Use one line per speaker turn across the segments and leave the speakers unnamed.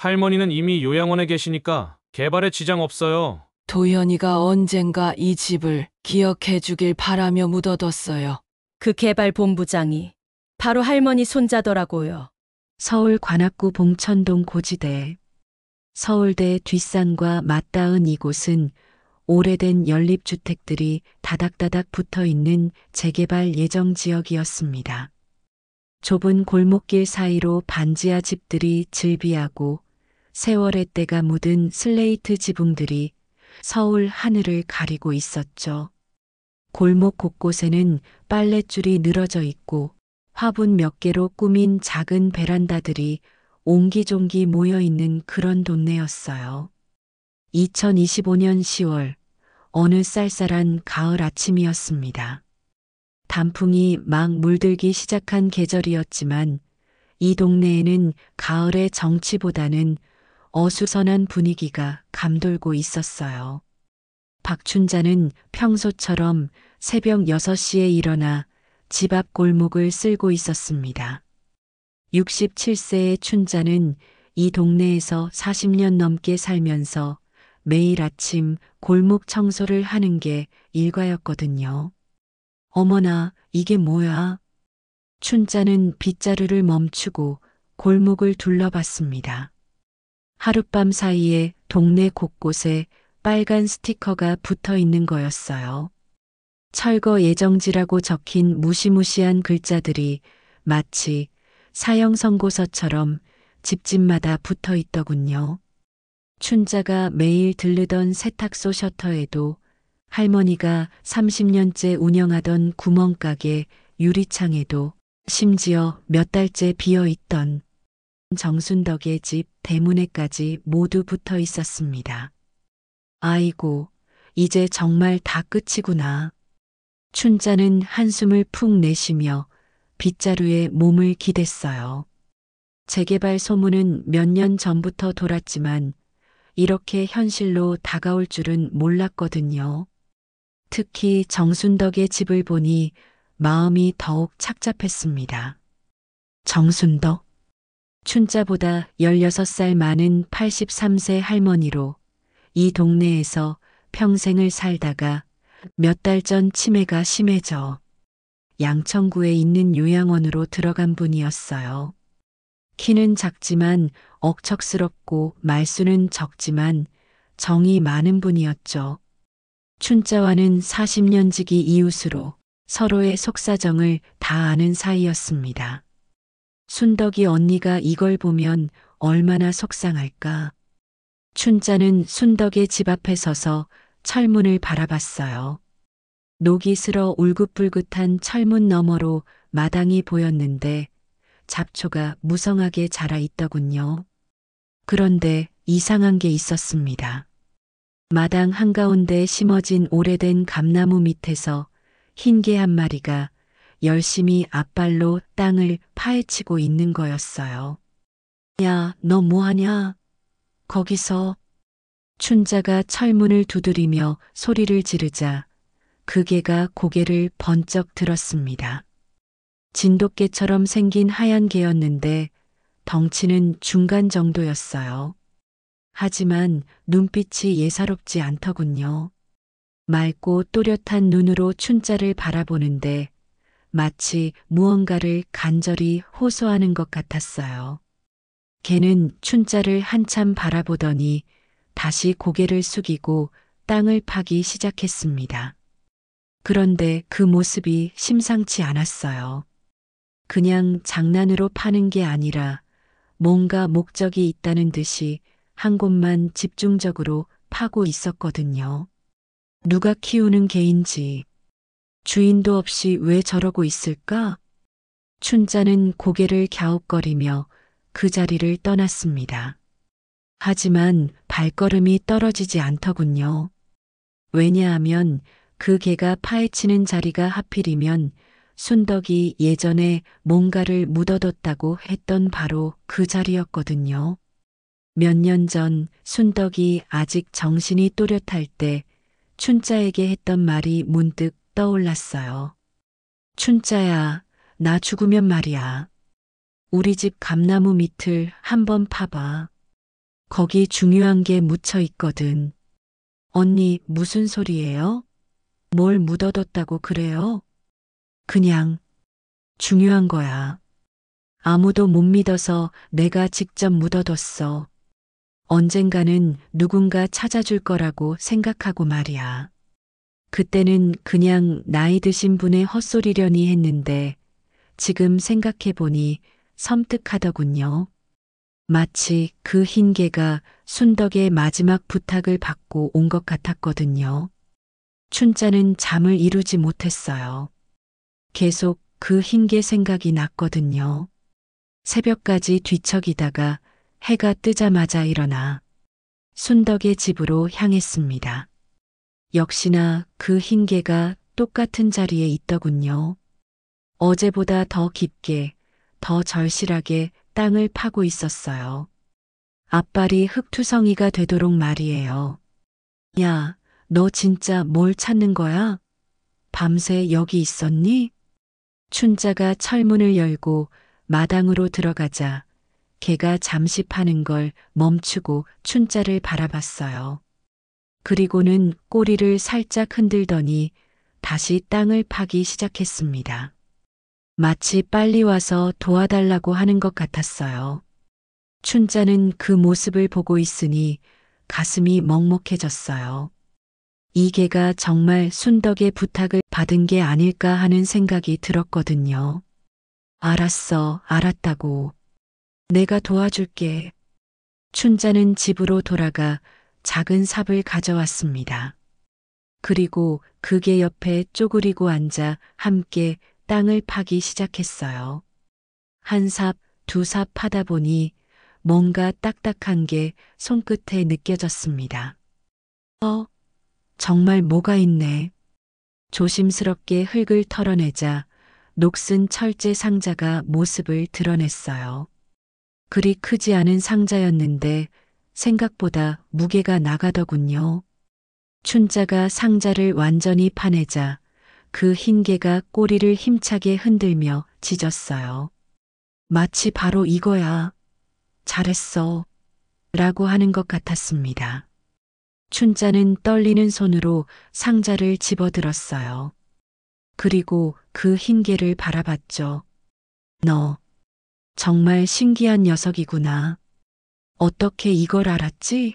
할머니는 이미 요양원에 계시니까 개발에 지장 없어요.
도현이가 언젠가 이 집을 기억해 주길 바라며 묻어뒀어요.
그 개발 본부장이 바로 할머니 손자더라고요.
서울 관악구 봉천동 고지대. 서울대 뒷산과 맞닿은 이곳은 오래된 연립주택들이 다닥다닥 붙어 있는 재개발 예정 지역이었습니다. 좁은 골목길 사이로 반지하 집들이 즐비하고 세월의 때가 묻은 슬레이트 지붕들이 서울 하늘을 가리고 있었죠. 골목 곳곳에는 빨랫줄이 늘어져 있고 화분 몇 개로 꾸민 작은 베란다들이 옹기종기 모여 있는 그런 동네였어요. 2025년 10월, 어느 쌀쌀한 가을 아침이었습니다. 단풍이 막 물들기 시작한 계절이었지만 이 동네에는 가을의 정취보다는 어수선한 분위기가 감돌고 있었어요. 박춘자는 평소처럼 새벽 6시에 일어나 집 앞 골목을 쓸고 있었습니다. 67세의 춘자는 이 동네에서 40년 넘게 살면서 매일 아침 골목 청소를 하는 게 일과였거든요. 어머나, 이게 뭐야? 춘자는 빗자루를 멈추고 골목을 둘러봤습니다. 하룻밤 사이에 동네 곳곳에 빨간 스티커가 붙어 있는 거였어요. 철거 예정지라고 적힌 무시무시한 글자들이 마치 사형 선고서처럼 집집마다 붙어 있더군요. 춘자가 매일 들르던 세탁소 셔터에도 할머니가 30년째 운영하던 구멍가게 유리창에도 심지어 몇 달째 비어 있던 정순덕의 집 대문에까지 모두 붙어 있었습니다. 아이고, 이제 정말 다 끝이구나. 춘자는 한숨을 푹 내쉬며 빗자루에 몸을 기댔어요. 재개발 소문은 몇 년 전부터 돌았지만 이렇게 현실로 다가올 줄은 몰랐거든요. 특히 정순덕의 집을 보니 마음이 더욱 착잡했습니다. 정순덕? 춘자보다 16살 많은 83세 할머니로 이 동네에서 평생을 살다가 몇 달 전 치매가 심해져 양천구에 있는 요양원으로 들어간 분이었어요. 키는 작지만 억척스럽고 말수는 적지만 정이 많은 분이었죠. 춘자와는 40년 지기 이웃으로 서로의 속사정을 다 아는 사이였습니다. 순덕이 언니가 이걸 보면 얼마나 속상할까. 춘자는 순덕의 집 앞에 서서 철문을 바라봤어요. 녹이 슬어 울긋불긋한 철문 너머로 마당이 보였는데 잡초가 무성하게 자라 있더군요. 그런데 이상한 게 있었습니다. 마당 한가운데 심어진 오래된 감나무 밑에서 흰 개 한 마리가 열심히 앞발로 땅을 파헤치고 있는 거였어요. 야, 너 뭐하냐? 거기서. 춘자가 철문을 두드리며 소리를 지르자 그 개가 고개를 번쩍 들었습니다. 진돗개처럼 생긴 하얀 개였는데 덩치는 중간 정도였어요. 하지만 눈빛이 예사롭지 않더군요. 맑고 또렷한 눈으로 춘자를 바라보는데 마치 무언가를 간절히 호소하는 것 같았어요. 개는 춘자를 한참 바라보더니 다시 고개를 숙이고 땅을 파기 시작했습니다. 그런데 그 모습이 심상치 않았어요. 그냥 장난으로 파는 게 아니라 뭔가 목적이 있다는 듯이 한 곳만 집중적으로 파고 있었거든요. 누가 키우는 개인지, 주인도 없이 왜 저러고 있을까? 춘자는 고개를 갸웃거리며 그 자리를 떠났습니다. 하지만 발걸음이 떨어지지 않더군요. 왜냐하면 그 개가 파헤치는 자리가 하필이면 순덕이 예전에 뭔가를 묻어뒀다고 했던 바로 그 자리였거든요. 몇 년 전 순덕이 아직 정신이 또렷할 때 춘자에게 했던 말이 문득 떠올랐어요. 춘자야, 나 죽으면 말이야. 우리 집 감나무 밑을 한번 파봐. 거기 중요한 게 묻혀 있거든. 언니, 무슨 소리예요? 뭘 묻어뒀다고 그래요? 그냥 중요한 거야. 아무도 못 믿어서 내가 직접 묻어뒀어. 언젠가는 누군가 찾아줄 거라고 생각하고 말이야. 그때는 그냥 나이 드신 분의 헛소리려니 했는데 지금 생각해보니 섬뜩하더군요. 마치 그 흰 개가 순덕의 마지막 부탁을 받고 온 것 같았거든요. 춘자는 잠을 이루지 못했어요. 계속 그 흰 개 생각이 났거든요. 새벽까지 뒤척이다가 해가 뜨자마자 일어나 순덕의 집으로 향했습니다. 역시나 그 흰 개가 똑같은 자리에 있더군요. 어제보다 더 깊게, 더 절실하게 땅을 파고 있었어요. 앞발이 흙투성이가 되도록 말이에요. 야, 너 진짜 뭘 찾는 거야? 밤새 여기 있었니? 춘자가 철문을 열고 마당으로 들어가자 개가 잠시 파는 걸 멈추고 춘자를 바라봤어요. 그리고는 꼬리를 살짝 흔들더니 다시 땅을 파기 시작했습니다. 마치 빨리 와서 도와달라고 하는 것 같았어요. 춘자는 그 모습을 보고 있으니 가슴이 먹먹해졌어요. 이 개가 정말 순덕의 부탁을 받은 게 아닐까 하는 생각이 들었거든요. 알았어, 알았다고. 내가 도와줄게. 춘자는 집으로 돌아가 작은 삽을 가져왔습니다. 그리고 그 개 옆에 쪼그리고 앉아 함께 땅을 파기 시작했어요. 한 삽, 두 삽 파다 보니 뭔가 딱딱한 게 손끝에 느껴졌습니다. 정말 뭐가 있네. 조심스럽게 흙을 털어내자 녹슨 철제 상자가 모습을 드러냈어요. 그리 크지 않은 상자였는데 생각보다 무게가 나가더군요. 춘자가 상자를 완전히 파내자 그 흰 개가 꼬리를 힘차게 흔들며 짖었어요. 마치 바로 이거야. 잘했어. 라고 하는 것 같았습니다. 춘자는 떨리는 손으로 상자를 집어들었어요. 그리고 그 흰 개를 바라봤죠. 너 정말 신기한 녀석이구나. 어떻게 이걸 알았지?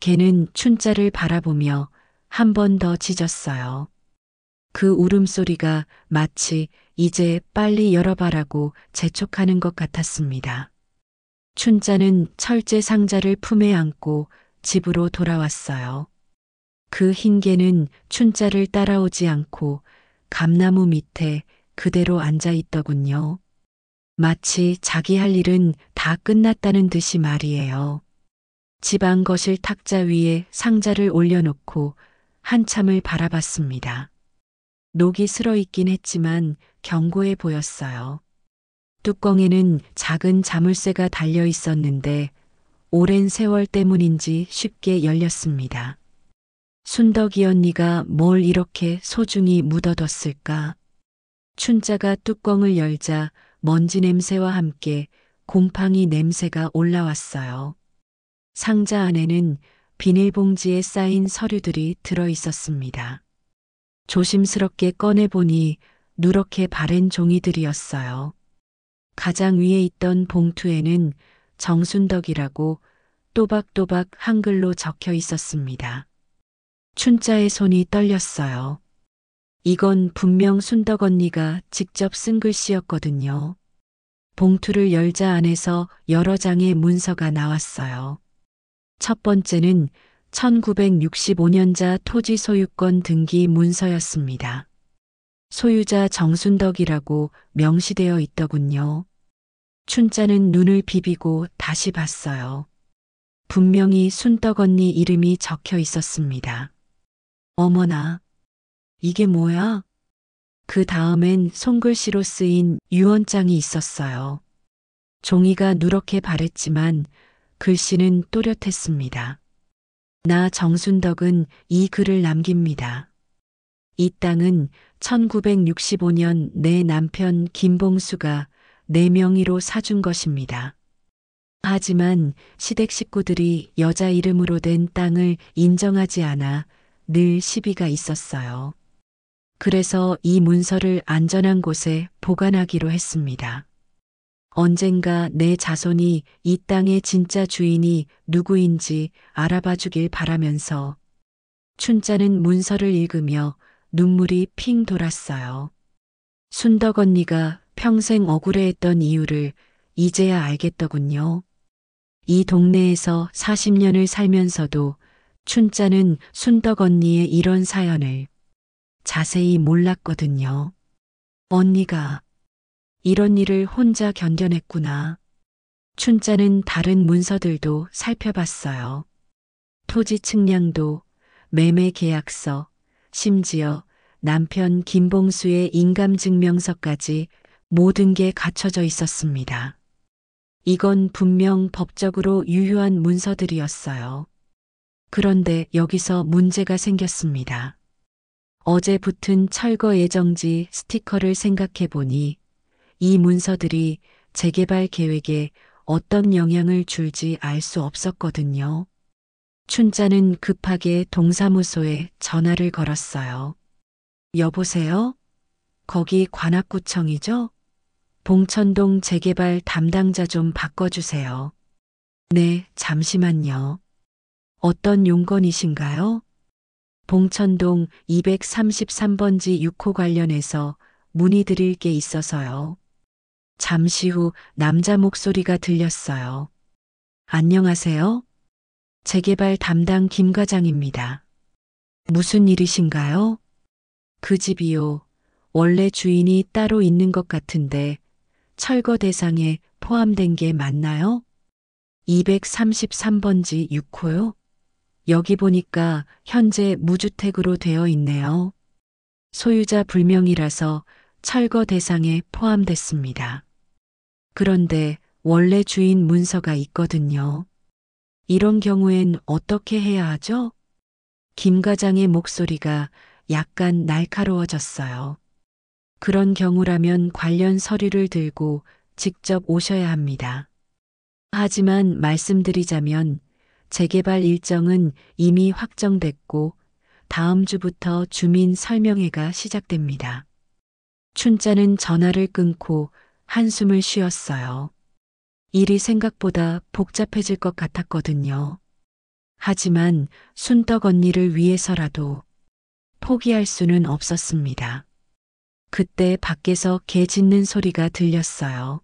개는 춘자를 바라보며 한 번 더 짖었어요. 그 울음소리가 마치 이제 빨리 열어봐라고 재촉하는 것 같았습니다. 춘자는 철제 상자를 품에 안고 집으로 돌아왔어요. 그 흰 개는 춘자를 따라오지 않고 감나무 밑에 그대로 앉아 있더군요. 마치 자기 할 일은 다 끝났다는 듯이 말이에요. 집 안 거실 탁자 위에 상자를 올려놓고 한참을 바라봤습니다. 녹이 슬어 있긴 했지만 견고해 보였어요. 뚜껑에는 작은 자물쇠가 달려 있었는데 오랜 세월 때문인지 쉽게 열렸습니다. 순덕이 언니가 뭘 이렇게 소중히 묻어뒀을까? 춘자가 뚜껑을 열자 먼지 냄새와 함께 곰팡이 냄새가 올라왔어요. 상자 안에는 비닐봉지에 쌓인 서류들이 들어 있었습니다. 조심스럽게 꺼내보니 누렇게 바랜 종이들이었어요. 가장 위에 있던 봉투에는 정순덕이라고 또박또박 한글로 적혀 있었습니다. 춘자의 손이 떨렸어요. 이건 분명 순덕 언니가 직접 쓴 글씨였거든요. 봉투를 열자 안에서 여러 장의 문서가 나왔어요. 첫 번째는 1965년자 토지 소유권 등기 문서였습니다. 소유자 정순덕이라고 명시되어 있더군요. 춘자는 눈을 비비고 다시 봤어요. 분명히 순덕 언니 이름이 적혀 있었습니다. 어머나, 이게 뭐야? 그 다음엔 손글씨로 쓰인 유언장이 있었어요. 종이가 누렇게 바랬지만 글씨는 또렷했습니다. 나 정순덕은 이 글을 남깁니다. 이 땅은 1965년 내 남편 김봉수가 내 명의로 사준 것입니다. 하지만 시댁 식구들이 여자 이름으로 된 땅을 인정하지 않아 늘 시비가 있었어요. 그래서 이 문서를 안전한 곳에 보관하기로 했습니다. 언젠가 내 자손이 이 땅의 진짜 주인이 누구인지 알아봐 주길 바라면서 춘자는 문서를 읽으며 눈물이 핑 돌았어요. 순덕 언니가 평생 억울해했던 이유를 이제야 알겠더군요. 이 동네에서 40년을 살면서도 춘자는 순덕 언니의 이런 사연을 자세히 몰랐거든요. 언니가 이런 일을 혼자 견뎌냈구나. 춘자는 다른 문서들도 살펴봤어요. 토지 측량도, 매매 계약서, 심지어 남편 김봉수의 인감증명서까지 모든 게 갖춰져 있었습니다. 이건 분명 법적으로 유효한 문서들이었어요. 그런데 여기서 문제가 생겼습니다. 어제 붙은 철거 예정지 스티커를 생각해 보니 이 문서들이 재개발 계획에 어떤 영향을 줄지 알 수 없었거든요. 춘자는 급하게 동사무소에 전화를 걸었어요. 여보세요? 거기 관악구청이죠? 봉천동 재개발 담당자 좀 바꿔주세요. 네, 잠시만요. 어떤 용건이신가요? 봉천동 233번지 6호 관련해서 문의드릴 게 있어서요. 잠시 후 남자 목소리가 들렸어요. 안녕하세요. 재개발 담당 김 과장입니다. 무슨 일이신가요? 그 집이요. 원래 주인이 따로 있는 것 같은데 철거 대상에 포함된 게 맞나요? 233번지 6호요? 여기 보니까 현재 무주택으로 되어 있네요. 소유자 불명이라서 철거 대상에 포함됐습니다. 그런데 원래 주인 문서가 있거든요. 이런 경우엔 어떻게 해야 하죠? 김 과장의 목소리가 약간 날카로워졌어요. 그런 경우라면 관련 서류를 들고 직접 오셔야 합니다. 하지만 말씀드리자면 재개발 일정은 이미 확정됐고 다음 주부터 주민 설명회가 시작됩니다. 춘자는 전화를 끊고 한숨을 쉬었어요. 일이 생각보다 복잡해질 것 같았거든요. 하지만 순덕 언니를 위해서라도 포기할 수는 없었습니다. 그때 밖에서 개 짖는 소리가 들렸어요.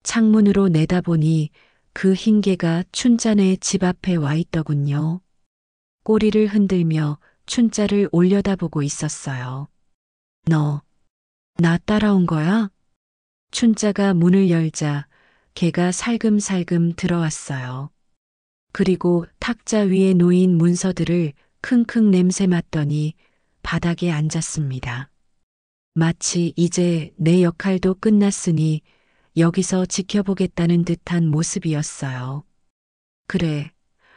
창문으로 내다보니 그 흰 개가 춘자네 집 앞에 와 있더군요. 꼬리를 흔들며 춘자를 올려다보고 있었어요. 너, 나 따라온 거야? 춘자가 문을 열자 개가 살금살금 들어왔어요. 그리고 탁자 위에 놓인 문서들을 킁킁 냄새 맡더니 바닥에 앉았습니다. 마치 이제 내 역할도 끝났으니 여기서 지켜보겠다는 듯한 모습이었어요. 그래,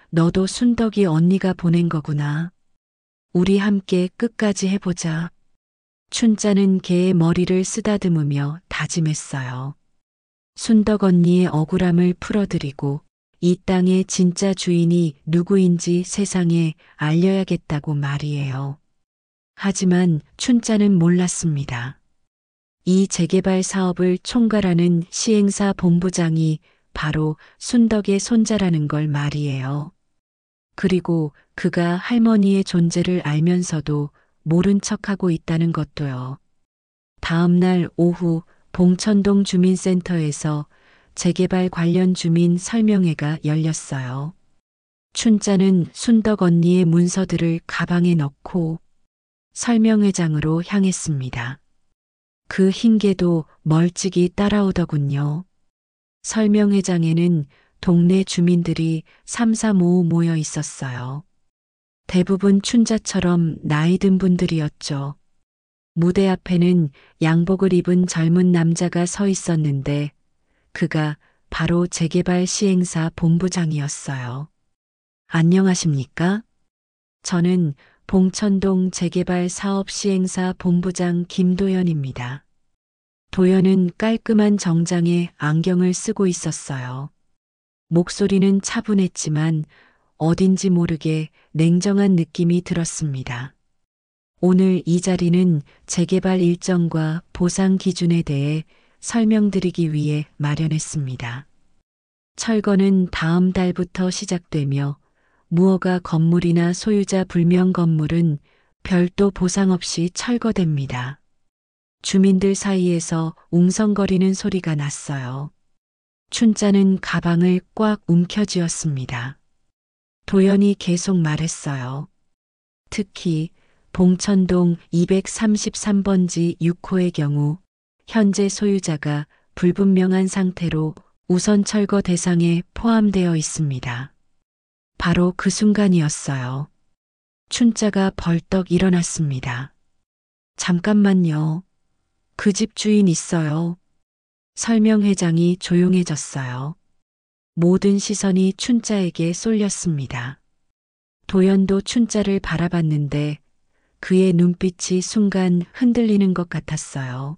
너도 순덕이 언니가 보낸 거구나. 우리 함께 끝까지 해보자. 춘자는 개의 머리를 쓰다듬으며 다짐했어요. 순덕 언니의 억울함을 풀어드리고 이 땅의 진짜 주인이 누구인지 세상에 알려야겠다고 말이에요. 하지만 춘자는 몰랐습니다. 이 재개발 사업을 총괄하는 시행사 본부장이 바로 순덕의 손자라는 걸 말이에요. 그리고 그가 할머니의 존재를 알면서도 모른 척하고 있다는 것도요. 다음 날 오후 봉천동 주민센터에서 재개발 관련 주민 설명회가 열렸어요. 춘자는 순덕 언니의 문서들을 가방에 넣고 설명회장으로 향했습니다. 그 흰개도 멀찍이 따라오더군요. 설명회장에는 동네 주민들이 삼삼오오 모여 있었어요. 대부분 춘자처럼 나이 든 분들이었죠. 무대 앞에는 양복을 입은 젊은 남자가 서 있었는데 그가 바로 재개발 시행사 본부장이었어요. 안녕하십니까? 저는 봉천동 재개발 사업 시행사 본부장 김도연입니다. 도연은 깔끔한 정장에 안경을 쓰고 있었어요. 목소리는 차분했지만 어딘지 모르게 냉정한 느낌이 들었습니다. 오늘 이 자리는 재개발 일정과 보상 기준에 대해 설명드리기 위해 마련했습니다. 철거는 다음 달부터 시작되며 무허가 건물이나 소유자 불명 건물은 별도 보상 없이 철거됩니다. 주민들 사이에서 웅성거리는 소리가 났어요. 춘자는 가방을 꽉 움켜쥐었습니다. 도연이 계속 말했어요. 특히 봉천동 233번지 6호의 경우 현재 소유자가 불분명한 상태로 우선 철거 대상에 포함되어 있습니다. 바로 그 순간이었어요. 춘자가 벌떡 일어났습니다. 잠깐만요. 그 집 주인 있어요. 설명회장이 조용해졌어요. 모든 시선이 춘자에게 쏠렸습니다. 도연도 춘자를 바라봤는데 그의 눈빛이 순간 흔들리는 것 같았어요.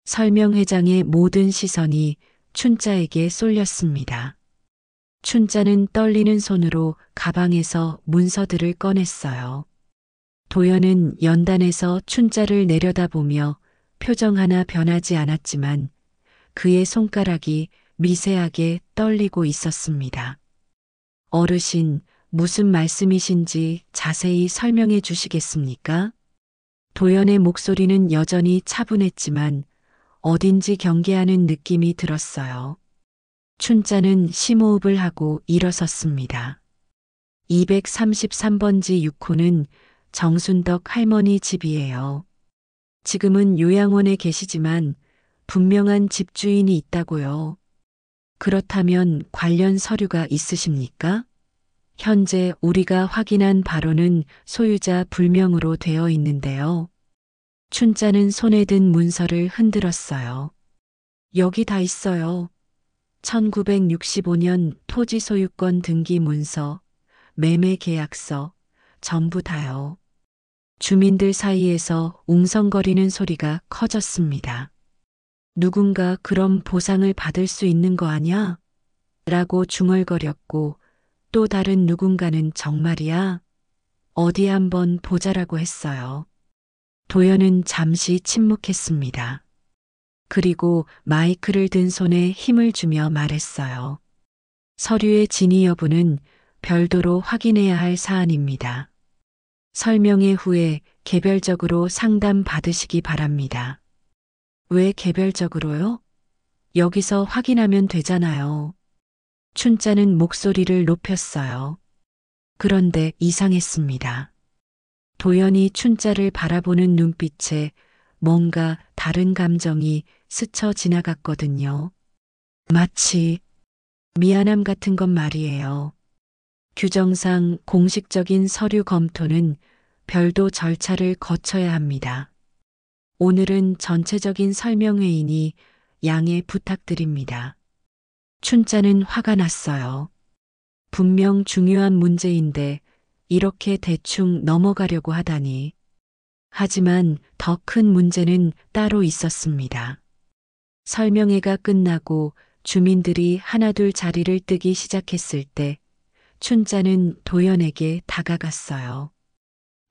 설명회장의 모든 시선이 춘자에게 쏠렸습니다. 춘자는 떨리는 손으로 가방에서 문서들을 꺼냈어요. 도연은 연단에서 춘자를 내려다보며 표정 하나 변하지 않았지만 그의 손가락이 미세하게 떨리고 있었습니다. 어르신, 무슨 말씀이신지 자세히 설명해 주시겠습니까? 도연의 목소리는 여전히 차분했지만 어딘지 경계하는 느낌이 들었어요. 춘자는 심호흡을 하고 일어섰습니다. 233번지 6호는 정순덕 할머니 집이에요. 지금은 요양원에 계시지만 분명한 집주인이 있다고요. 그렇다면 관련 서류가 있으십니까? 현재 우리가 확인한 바로는 소유자 불명으로 되어 있는데요. 춘자는 손에 든 문서를 흔들었어요. 여기 다 있어요. 1965년 토지 소유권 등기 문서, 매매 계약서, 전부 다요. 주민들 사이에서 웅성거리는 소리가 커졌습니다. 누군가 그럼 보상을 받을 수 있는 거 아냐? 라고 중얼거렸고 또 다른 누군가는 정말이야? 어디 한번 보자라고 했어요. 도연은 잠시 침묵했습니다. 그리고 마이크를 든 손에 힘을 주며 말했어요. 서류의 진위 여부는 별도로 확인해야 할 사안입니다. 설명회 후에 개별적으로 상담 받으시기 바랍니다. 왜 개별적으로요? 여기서 확인하면 되잖아요. 춘자는 목소리를 높였어요. 그런데 이상했습니다. 도연이 춘자를 바라보는 눈빛에 뭔가 다른 감정이 스쳐 지나갔거든요. 마치 미안함 같은 것 말이에요. 규정상 공식적인 서류 검토는 별도 절차를 거쳐야 합니다. 오늘은 전체적인 설명회이니 양해 부탁드립니다. 춘자는 화가 났어요. 분명 중요한 문제인데 이렇게 대충 넘어가려고 하다니. 하지만 더 큰 문제는 따로 있었습니다. 설명회가 끝나고 주민들이 하나둘 자리를 뜨기 시작했을 때 춘자는 도연에게 다가갔어요.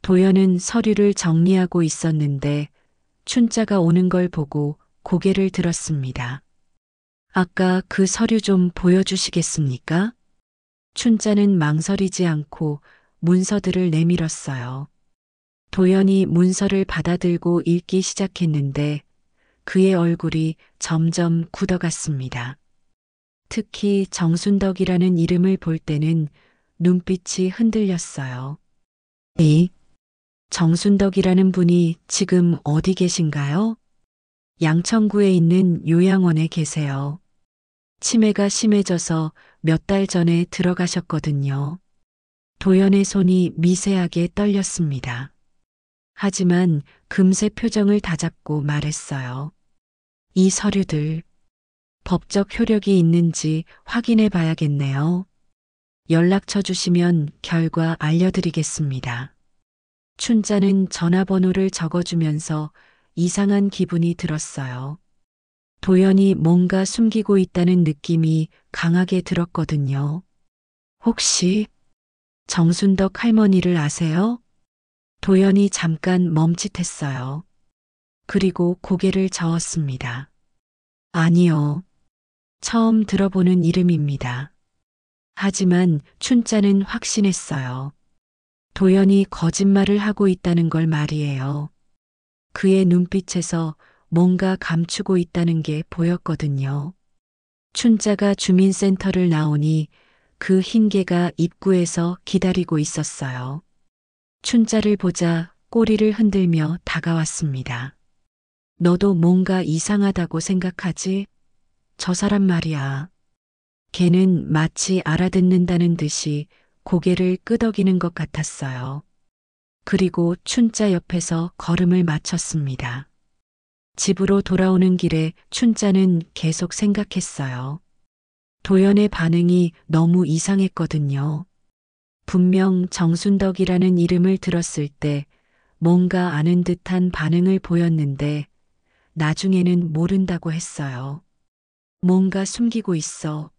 도연은 서류를 정리하고 있었는데 춘자가 오는 걸 보고 고개를 들었습니다. 아까 그 서류 좀 보여주시겠습니까? 춘자는 망설이지 않고 문서들을 내밀었어요. 도연이 문서를 받아들고 읽기 시작했는데 그의 얼굴이 점점 굳어갔습니다. 특히 정순덕이라는 이름을 볼 때는 눈빛이 흔들렸어요. 이 정순덕이라는 분이 지금 어디 계신가요? 양천구에 있는 요양원에 계세요. 치매가 심해져서 몇 달 전에 들어가셨거든요. 도연의 손이 미세하게 떨렸습니다. 하지만 금세 표정을 다잡고 말했어요. 이 서류들 법적 효력이 있는지 확인해 봐야겠네요. 연락처 주시면 결과 알려드리겠습니다. 춘자는 전화번호를 적어주면서 이상한 기분이 들었어요. 도연이 뭔가 숨기고 있다는 느낌이 강하게 들었거든요. 혹시 정순덕 할머니를 아세요? 도연이 잠깐 멈칫했어요. 그리고 고개를 저었습니다. 아니요. 처음 들어보는 이름입니다. 하지만 춘자는 확신했어요. 도연이 거짓말을 하고 있다는 걸 말이에요. 그의 눈빛에서 뭔가 감추고 있다는 게 보였거든요. 춘자가 주민센터를 나오니 그 흰개가 입구에서 기다리고 있었어요. 춘자를 보자 꼬리를 흔들며 다가왔습니다. 너도 뭔가 이상하다고 생각하지? 저 사람 말이야. 걔는 마치 알아듣는다는 듯이 고개를 끄덕이는 것 같았어요. 그리고 춘자 옆에서 걸음을 맞췄습니다. 집으로 돌아오는 길에 춘자는 계속 생각했어요. 도연의 반응이 너무 이상했거든요. 분명 정순덕이라는 이름을 들었을 때 뭔가 아는 듯한 반응을 보였는데 나중에는 모른다고 했어요. 뭔가 숨기고 있어.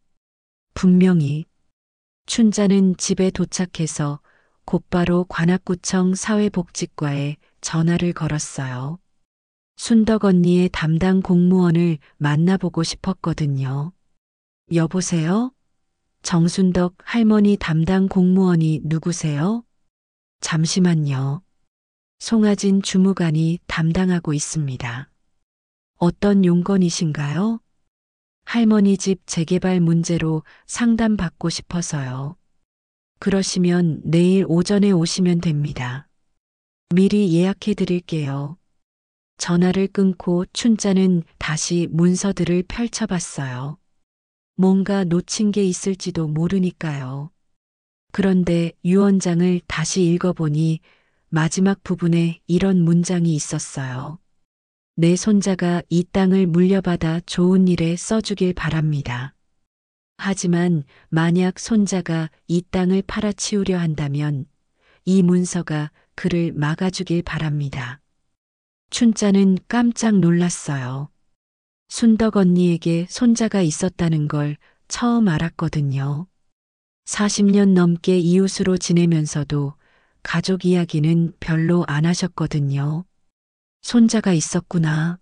분명히. 춘자는 집에 도착해서 곧바로 관악구청 사회복지과에 전화를 걸었어요. 순덕 언니의 담당 공무원을 만나보고 싶었거든요. 여보세요? 정순덕 할머니 담당 공무원이 누구세요? 잠시만요. 송하진 주무관이 담당하고 있습니다. 어떤 용건이신가요? 할머니 집 재개발 문제로 상담받고 싶어서요. 그러시면 내일 오전에 오시면 됩니다. 미리 예약해 드릴게요. 전화를 끊고 춘자는 다시 문서들을 펼쳐봤어요. 뭔가 놓친 게 있을지도 모르니까요. 그런데 유언장을 다시 읽어보니 마지막 부분에 이런 문장이 있었어요. 내 손자가 이 땅을 물려받아 좋은 일에 써주길 바랍니다. 하지만 만약 손자가 이 땅을 팔아치우려 한다면 이 문서가 그를 막아주길 바랍니다. 춘자는 깜짝 놀랐어요. 순덕 언니에게 손자가 있었다는 걸 처음 알았거든요. 40년 넘게 이웃으로 지내면서도 가족 이야기는 별로 안 하셨거든요. 손자가 있었구나.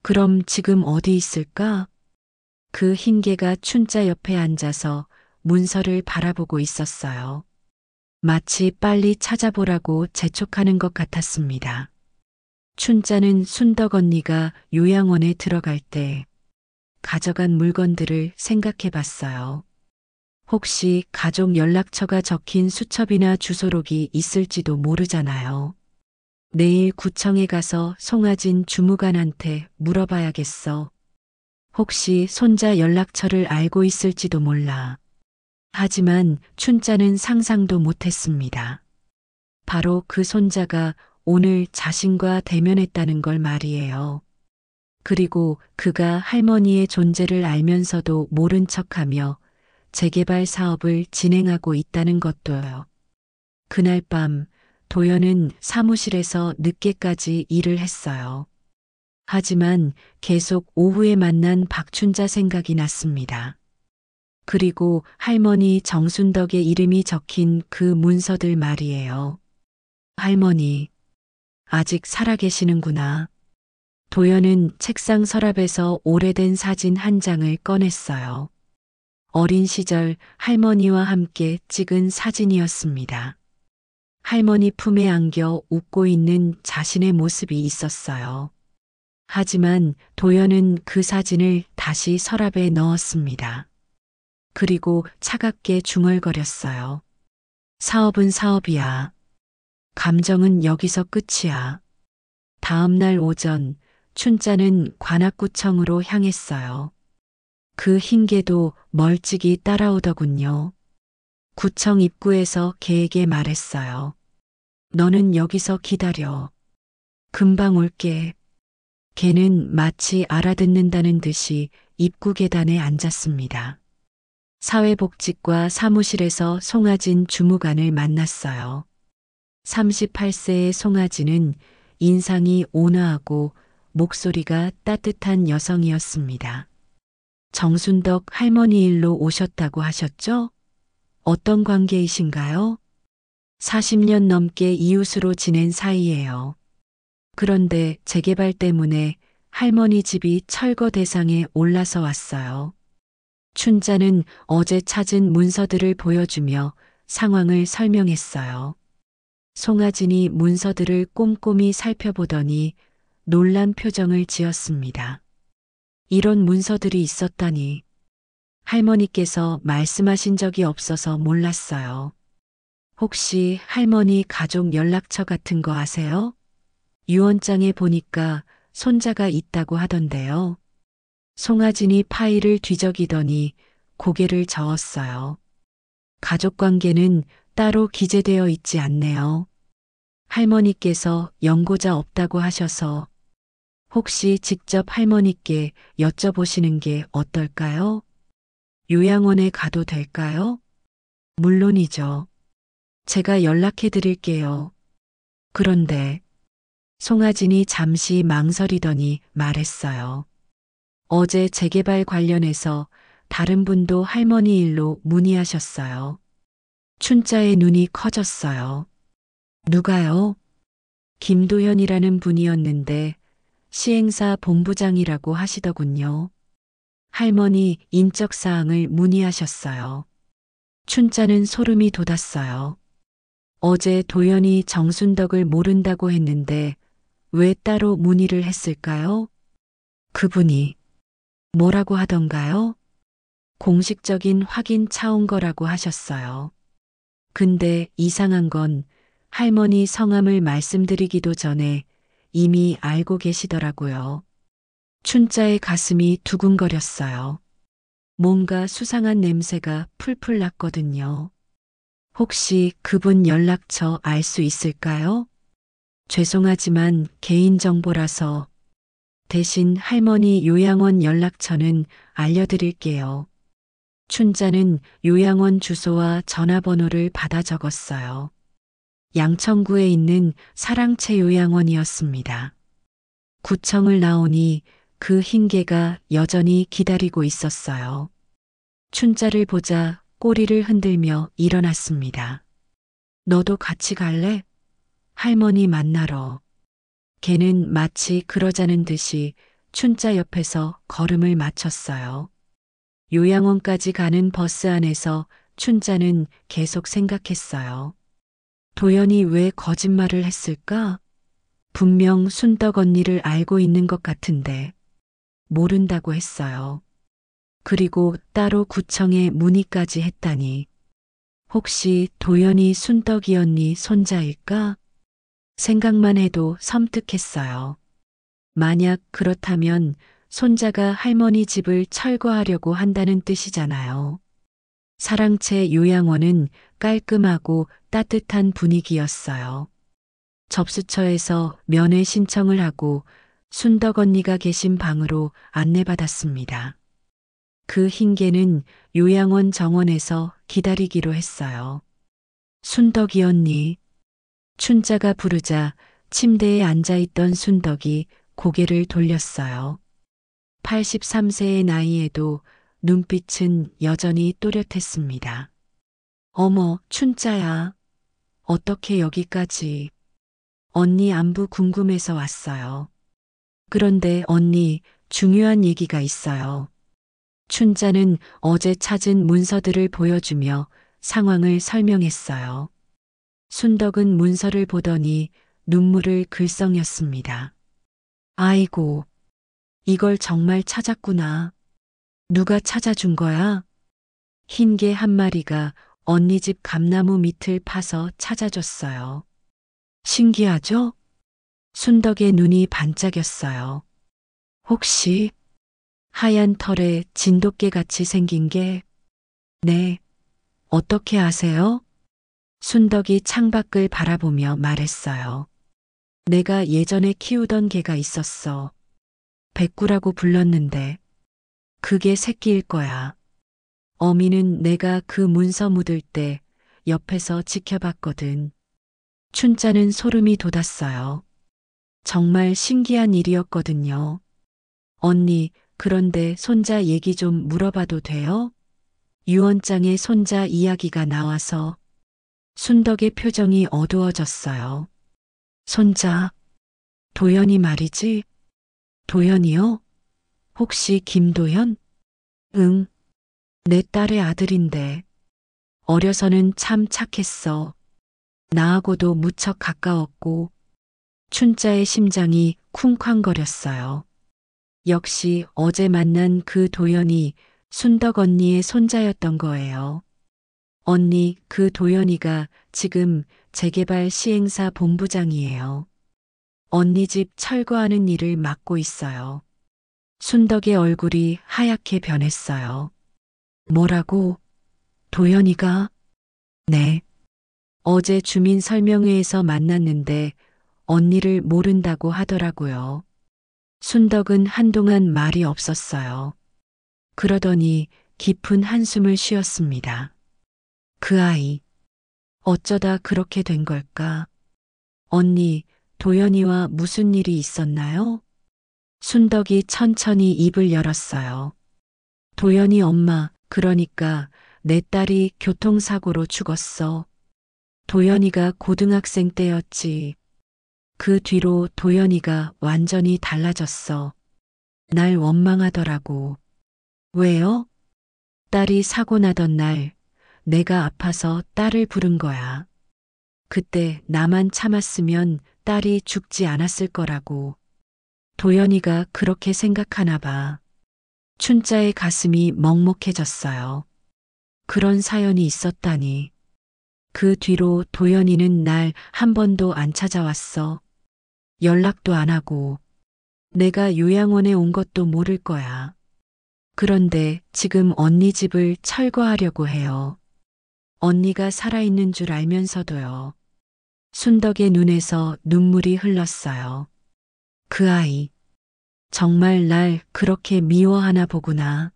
그럼 지금 어디 있을까? 그 흰개가 춘자 옆에 앉아서 문서를 바라보고 있었어요. 마치 빨리 찾아보라고 재촉하는 것 같았습니다. 춘자는 순덕 언니가 요양원에 들어갈 때 가져간 물건들을 생각해 봤어요. 혹시 가족 연락처가 적힌 수첩이나 주소록이 있을지도 모르잖아요. 내일 구청에 가서 송하진 주무관한테 물어봐야겠어. 혹시 손자 연락처를 알고 있을지도 몰라. 하지만 춘자는 상상도 못했습니다. 바로 그 손자가 오늘 자신과 대면했다는 걸 말이에요. 그리고 그가 할머니의 존재를 알면서도 모른 척하며 재개발 사업을 진행하고 있다는 것도요. 그날 밤 도연은 사무실에서 늦게까지 일을 했어요. 하지만 계속 오후에 만난 박춘자 생각이 났습니다. 그리고 할머니 정순덕의 이름이 적힌 그 문서들 말이에요. 할머니, 아직 살아계시는구나. 도연은 책상 서랍에서 오래된 사진 한 장을 꺼냈어요. 어린 시절 할머니와 함께 찍은 사진이었습니다. 할머니 품에 안겨 웃고 있는 자신의 모습이 있었어요. 하지만 도연은 그 사진을 다시 서랍에 넣었습니다. 그리고 차갑게 중얼거렸어요. 사업은 사업이야. 감정은 여기서 끝이야. 다음 날 오전 춘자는 관악구청으로 향했어요. 그 흰개도 멀찍이 따라오더군요. 구청 입구에서 걔에게 말했어요. 너는 여기서 기다려. 금방 올게. 걔는 마치 알아듣는다는 듯이 입구 계단에 앉았습니다. 사회복지과 사무실에서 송하진 주무관을 만났어요. 38세의 송하진은 인상이 온화하고 목소리가 따뜻한 여성이었습니다. 정순덕 할머니 일로 오셨다고 하셨죠? 어떤 관계이신가요? 40년 넘게 이웃으로 지낸 사이예요. 그런데 재개발 때문에 할머니 집이 철거 대상에 올라서 왔어요. 춘자는 어제 찾은 문서들을 보여주며 상황을 설명했어요. 송아진이 문서들을 꼼꼼히 살펴보더니 놀란 표정을 지었습니다. 이런 문서들이 있었다니. 할머니께서 말씀하신 적이 없어서 몰랐어요. 혹시 할머니 가족 연락처 같은 거 아세요? 유언장에 보니까 손자가 있다고 하던데요. 송아진이 파일을 뒤적이더니 고개를 저었어요. 가족 관계는 따로 기재되어 있지 않네요. 할머니께서 연고자 없다고 하셔서 혹시 직접 할머니께 여쭤보시는 게 어떨까요? 요양원에 가도 될까요? 물론이죠. 제가 연락해 드릴게요. 그런데 송아진이 잠시 망설이더니 말했어요. 어제 재개발 관련해서 다른 분도 할머니 일로 문의하셨어요. 춘자의 눈이 커졌어요. 누가요? 김도현이라는 분이었는데 시행사 본부장이라고 하시더군요. 할머니 인적사항을 문의하셨어요. 춘자는 소름이 돋았어요. 어제 도연이 정순덕을 모른다고 했는데 왜 따로 문의를 했을까요? 그분이 뭐라고 하던가요? 공식적인 확인 차원 거라고 하셨어요. 근데 이상한 건 할머니 성함을 말씀드리기도 전에 이미 알고 계시더라고요. 춘자의 가슴이 두근거렸어요. 뭔가 수상한 냄새가 풀풀 났거든요. 혹시 그분 연락처 알 수 있을까요? 죄송하지만 개인정보라서 대신 할머니 요양원 연락처는 알려드릴게요. 춘자는 요양원 주소와 전화번호를 받아 적었어요. 양천구에 있는 사랑채 요양원이었습니다. 구청을 나오니 그 흰개가 여전히 기다리고 있었어요. 춘자를 보자 꼬리를 흔들며 일어났습니다. 너도 같이 갈래? 할머니 만나러. 걔는 마치 그러자는 듯이 춘자 옆에서 걸음을 맞췄어요. 요양원까지 가는 버스 안에서 춘자는 계속 생각했어요. 도연이 왜 거짓말을 했을까? 분명 순덕 언니를 알고 있는 것 같은데 모른다고 했어요. 그리고 따로 구청에 문의까지 했다니. 혹시 도연이 순덕이 언니 손자일까? 생각만 해도 섬뜩했어요. 만약 그렇다면 손자가 할머니 집을 철거하려고 한다는 뜻이잖아요. 사랑채 요양원은 깔끔하고 따뜻한 분위기였어요. 접수처에서 면회 신청을 하고 순덕 언니가 계신 방으로 안내받았습니다. 그 흰개는 요양원 정원에서 기다리기로 했어요. 순덕이 언니. 춘자가 부르자 침대에 앉아있던 순덕이 고개를 돌렸어요. 83세의 나이에도 눈빛은 여전히 또렷했습니다. 어머, 춘자야. 어떻게 여기까지. 언니 안부 궁금해서 왔어요. 그런데 언니, 중요한 얘기가 있어요. 춘자는 어제 찾은 문서들을 보여주며 상황을 설명했어요. 순덕은 문서를 보더니 눈물을 글썽였습니다. 아이고, 이걸 정말 찾았구나. 누가 찾아준 거야? 흰개 한 마리가 언니 집 감나무 밑을 파서 찾아줬어요. 신기하죠? 순덕의 눈이 반짝였어요. 혹시 하얀 털에 진돗개 같이 생긴 게? 네. 어떻게 아세요? 순덕이 창밖을 바라보며 말했어요. 내가 예전에 키우던 개가 있었어. 백구라고 불렀는데 그게 새끼일 거야. 어미는 내가 그 문서 묻을 때 옆에서 지켜봤거든. 춘자는 소름이 돋았어요. 정말 신기한 일이었거든요. 언니, 그런데 손자 얘기 좀 물어봐도 돼요? 유언장에 손자 이야기가 나와서 순덕의 표정이 어두워졌어요. 손자, 도연이 말이지? 도연이요? 혹시 김도연? 응, 내 딸의 아들인데. 어려서는 참 착했어. 나하고도 무척 가까웠고, 춘자의 심장이 쿵쾅거렸어요. 역시 어제 만난 그 도연이 순덕 언니의 손자였던 거예요. 언니, 그 도연이가 지금 재개발 시행사 본부장이에요. 언니 집 철거하는 일을 맡고 있어요. 순덕의 얼굴이 하얗게 변했어요. 뭐라고? 도연이가? 네. 어제 주민 설명회에서 만났는데 언니를 모른다고 하더라고요. 순덕은 한동안 말이 없었어요. 그러더니 깊은 한숨을 쉬었습니다. 그 아이, 어쩌다 그렇게 된 걸까? 언니, 도연이와 무슨 일이 있었나요? 순덕이 천천히 입을 열었어요. 도연이 엄마, 그러니까 내 딸이 교통사고로 죽었어. 도연이가 고등학생 때였지. 그 뒤로 도연이가 완전히 달라졌어. 날 원망하더라고. 왜요? 딸이 사고 나던 날 내가 아파서 딸을 부른 거야. 그때 나만 참았으면 딸이 죽지 않았을 거라고. 도연이가 그렇게 생각하나 봐. 춘자의 가슴이 먹먹해졌어요. 그런 사연이 있었다니. 그 뒤로 도연이는 날 한 번도 안 찾아왔어. 연락도 안 하고. 내가 요양원에 온 것도 모를 거야. 그런데 지금 언니 집을 철거하려고 해요. 언니가 살아있는 줄 알면서도요. 순덕의 눈에서 눈물이 흘렀어요. 그 아이, 정말 날 그렇게 미워하나 보구나.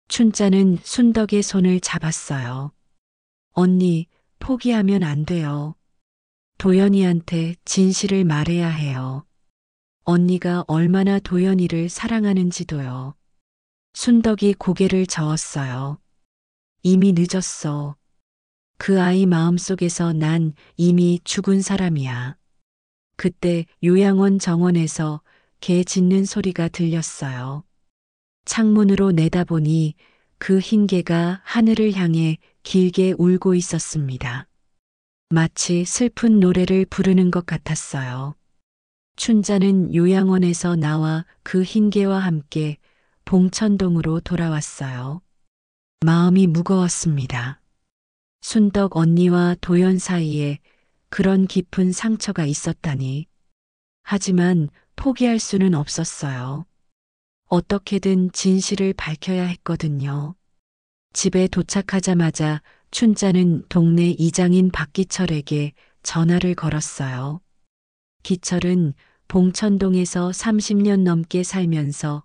춘자는 순덕의 손을 잡았어요. 언니, 포기하면 안 돼요. 도연이한테 진실을 말해야 해요. 언니가 얼마나 도연이를 사랑하는지도요. 순덕이 고개를 저었어요. 이미 늦었어. 그 아이 마음속에서 난 이미 죽은 사람이야. 그때 요양원 정원에서 개 짖는 소리가 들렸어요. 창문으로 내다보니 그 흰 개가 하늘을 향해 길게 울고 있었습니다. 마치 슬픈 노래를 부르는 것 같았어요. 춘자는 요양원에서 나와 그 흰 개와 함께 봉천동으로 돌아왔어요. 마음이 무거웠습니다. 순덕 언니와 도연 사이에 그런 깊은 상처가 있었다니. 하지만 포기할 수는 없었어요. 어떻게든 진실을 밝혀야 했거든요. 집에 도착하자마자 춘자는 동네 이장인 박기철에게 전화를 걸었어요. 기철은 봉천동에서 30년 넘게 살면서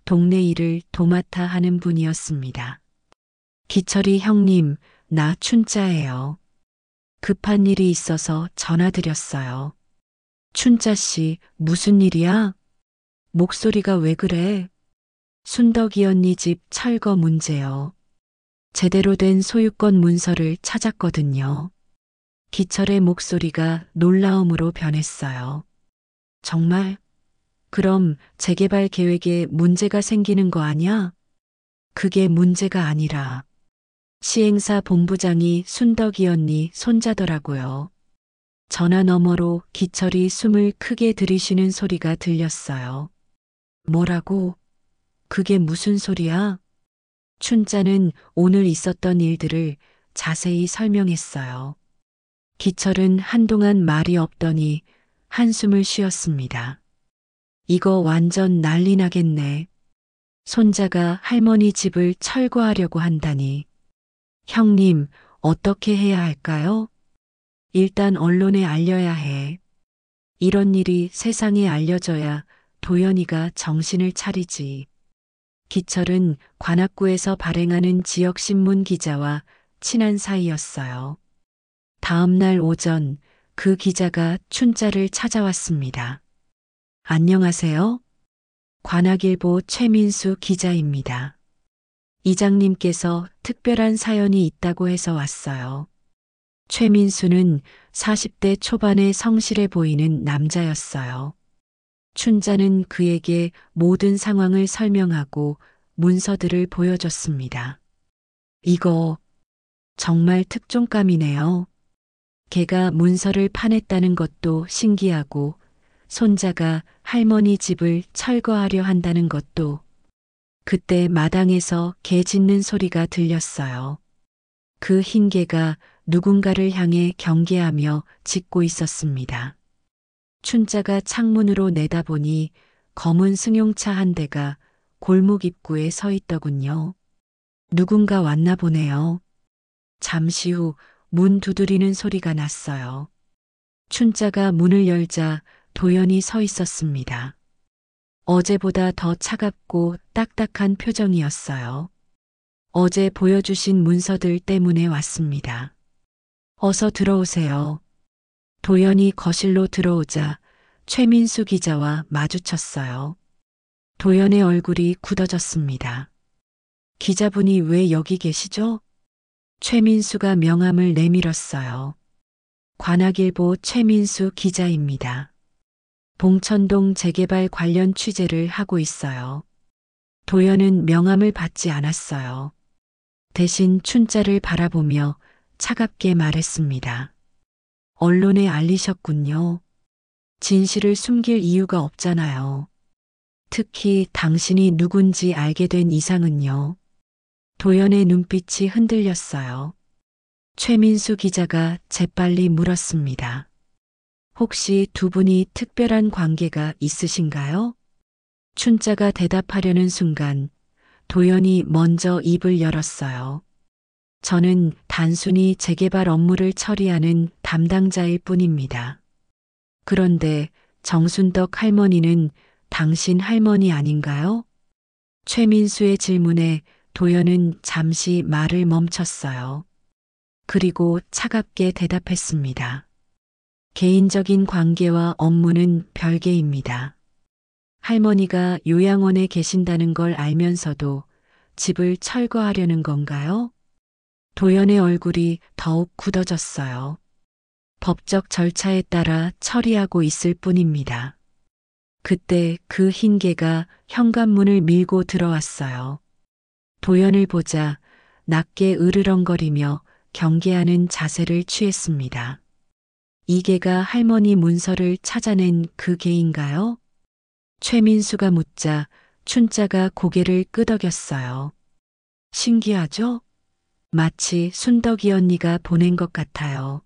동네 일을 도맡아 하는 분이었습니다. 기철이 형님, 나 춘자예요. 급한 일이 있어서 전화드렸어요. 춘자 씨, 무슨 일이야? 목소리가 왜 그래? 순덕이 언니 집 철거 문제요. 제대로 된 소유권 문서를 찾았거든요. 기철의 목소리가 놀라움으로 변했어요. 정말? 그럼 재개발 계획에 문제가 생기는 거 아니야? 그게 문제가 아니라 시행사 본부장이 순덕이 언니 손자더라고요. 전화 너머로 기철이 숨을 크게 들이쉬는 소리가 들렸어요. 뭐라고? 그게 무슨 소리야? 춘자는 오늘 있었던 일들을 자세히 설명했어요. 기철은 한동안 말이 없더니 한숨을 쉬었습니다. 이거 완전 난리 나겠네. 손자가 할머니 집을 철거하려고 한다니. 형님, 어떻게 해야 할까요? 일단 언론에 알려야 해. 이런 일이 세상에 알려져야 도연이가 정신을 차리지. 기철은 관악구에서 발행하는 지역신문 기자와 친한 사이였어요. 다음 날 오전 그 기자가 춘자를 찾아왔습니다. 안녕하세요. 관악일보 최민수 기자입니다. 이장님께서 특별한 사연이 있다고 해서 왔어요. 최민수는 40대 초반의 성실해 보이는 남자였어요. 춘자는 그에게 모든 상황을 설명하고 문서들을 보여줬습니다. 이거 정말 특종감이네요. 걔가 문서를 파냈다는 것도 신기하고 손자가 할머니 집을 철거하려 한다는 것도. 그때 마당에서 개 짖는 소리가 들렸어요. 그 흰 개가 누군가를 향해 경계하며 짖고 있었습니다. 춘자가 창문으로 내다보니 검은 승용차 한 대가 골목 입구에 서 있더군요. 누군가 왔나 보네요. 잠시 후 문 두드리는 소리가 났어요. 춘자가 문을 열자 도연이 서 있었습니다. 어제보다 더 차갑고 딱딱한 표정이었어요. 어제 보여주신 문서들 때문에 왔습니다. 어서 들어오세요. 도연이 거실로 들어오자 최민수 기자와 마주쳤어요. 도연의 얼굴이 굳어졌습니다. 기자분이 왜 여기 계시죠? 최민수가 명함을 내밀었어요. 관악일보 최민수 기자입니다. 봉천동 재개발 관련 취재를 하고 있어요. 도연은 명함을 받지 않았어요. 대신 춘자를 바라보며 차갑게 말했습니다. 언론에 알리셨군요. 진실을 숨길 이유가 없잖아요. 특히 당신이 누군지 알게 된 이상은요. 도연의 눈빛이 흔들렸어요. 최민수 기자가 재빨리 물었습니다. 혹시 두 분이 특별한 관계가 있으신가요? 춘자가 대답하려는 순간 도연이 먼저 입을 열었어요. 저는 단순히 재개발 업무를 처리하는 담당자일 뿐입니다. 그런데 정순덕 할머니는 당신 할머니 아닌가요? 최민수의 질문에 도연은 잠시 말을 멈췄어요. 그리고 차갑게 대답했습니다. 개인적인 관계와 업무는 별개입니다. 할머니가 요양원에 계신다는 걸 알면서도 집을 철거하려는 건가요? 도연의 얼굴이 더욱 굳어졌어요. 법적 절차에 따라 처리하고 있을 뿐입니다. 그때 그 흰 개가 현관문을 밀고 들어왔어요. 도연을 보자 낮게 으르렁거리며 경계하는 자세를 취했습니다. 이 개가 할머니 문서를 찾아낸 그 개인가요? 최민수가 묻자 춘자가 고개를 끄덕였어요. 신기하죠? 마치 순덕이 언니가 보낸 것 같아요.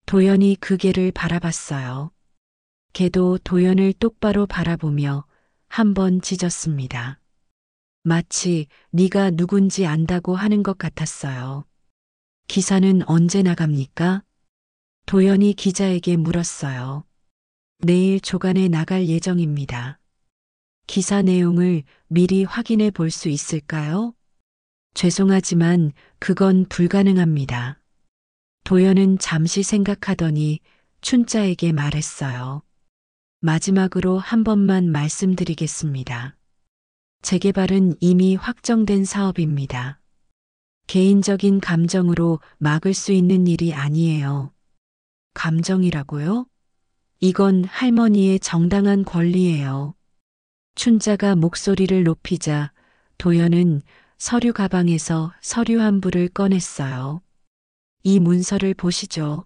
도연이 그 개를 바라봤어요. 개도 도연을 똑바로 바라보며 한 번 짖었습니다. 마치 네가 누군지 안다고 하는 것 같았어요. 기사는 언제 나갑니까? 도연이 기자에게 물었어요. 내일 조간에 나갈 예정입니다. 기사 내용을 미리 확인해 볼 수 있을까요? 죄송하지만 그건 불가능합니다. 도연은 잠시 생각하더니 춘자에게 말했어요. 마지막으로 한 번만 말씀드리겠습니다. 재개발은 이미 확정된 사업입니다. 개인적인 감정으로 막을 수 있는 일이 아니에요. 감정이라고요? 이건 할머니의 정당한 권리예요. 춘자가 목소리를 높이자 도연은 서류 가방에서 서류 한 부를 꺼냈어요. 이 문서를 보시죠.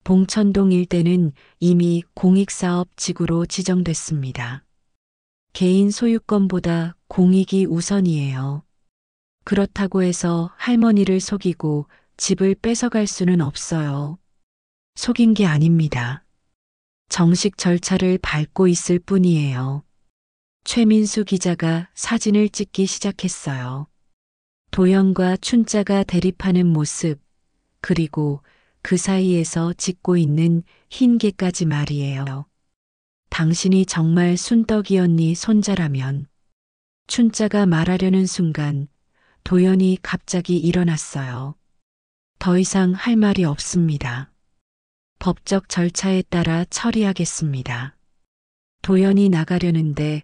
봉천동 일대는 이미 공익사업 지구로 지정됐습니다. 개인 소유권보다 공익이 우선이에요. 그렇다고 해서 할머니를 속이고 집을 뺏어갈 수는 없어요. 속인 게 아닙니다. 정식 절차를 밟고 있을 뿐이에요. 최민수 기자가 사진을 찍기 시작했어요. 도연과 춘자가 대립하는 모습, 그리고 그 사이에서 짖고 있는 흰 개까지 말이에요. 당신이 정말 순덕이 언니 손자라면. 춘자가 말하려는 순간 도연이 갑자기 일어났어요. 더 이상 할 말이 없습니다. 법적 절차에 따라 처리하겠습니다. 도연이 나가려는데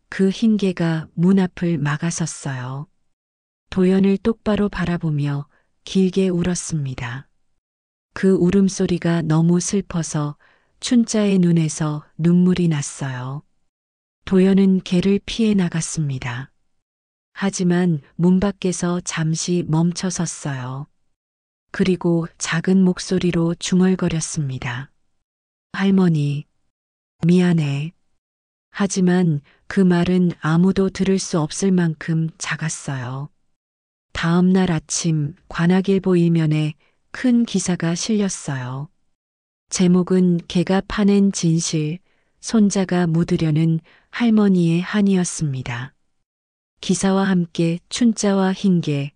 그 흰개가 문 앞을 막아섰어요. 도연을 똑바로 바라보며 길게 울었습니다. 그 울음소리가 너무 슬퍼서 춘자의 눈에서 눈물이 났어요. 도연은 개를 피해 나갔습니다. 하지만 문 밖에서 잠시 멈춰 섰어요. 그리고 작은 목소리로 중얼거렸습니다. 할머니, 미안해. 하지만 그 말은 아무도 들을 수 없을 만큼 작았어요. 다음 날 아침 관악일보 일면에 큰 기사가 실렸어요. 제목은 개가 파낸 진실, 손자가 묻으려는 할머니의 한이었습니다. 기사와 함께 춘자와 흰개,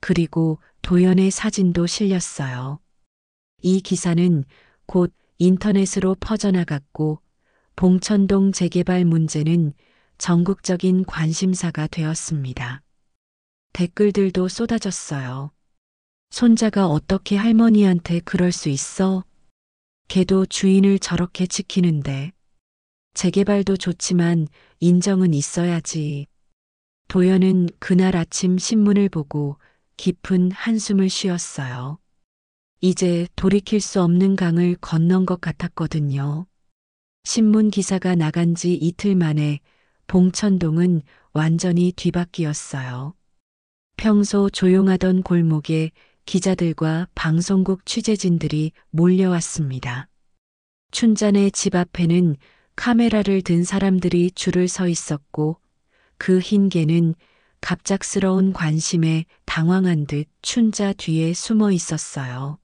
그리고 도연의 사진도 실렸어요. 이 기사는 곧 인터넷으로 퍼져나갔고 봉천동 재개발 문제는 전국적인 관심사가 되었습니다. 댓글들도 쏟아졌어요. 손자가 어떻게 할머니한테 그럴 수 있어? 걔도 주인을 저렇게 지키는데. 재개발도 좋지만 인정은 있어야지. 도연은 그날 아침 신문을 보고 깊은 한숨을 쉬었어요. 이제 돌이킬 수 없는 강을 건넌 것 같았거든요. 신문 기사가 나간 지 이틀 만에 봉천동은 완전히 뒤바뀌었어요. 평소 조용하던 골목에 기자들과 방송국 취재진들이 몰려왔습니다. 춘자네 집 앞에는 카메라를 든 사람들이 줄을 서 있었고 그 흰 개는 갑작스러운 관심에 당황한 듯 춘자 뒤에 숨어 있었어요.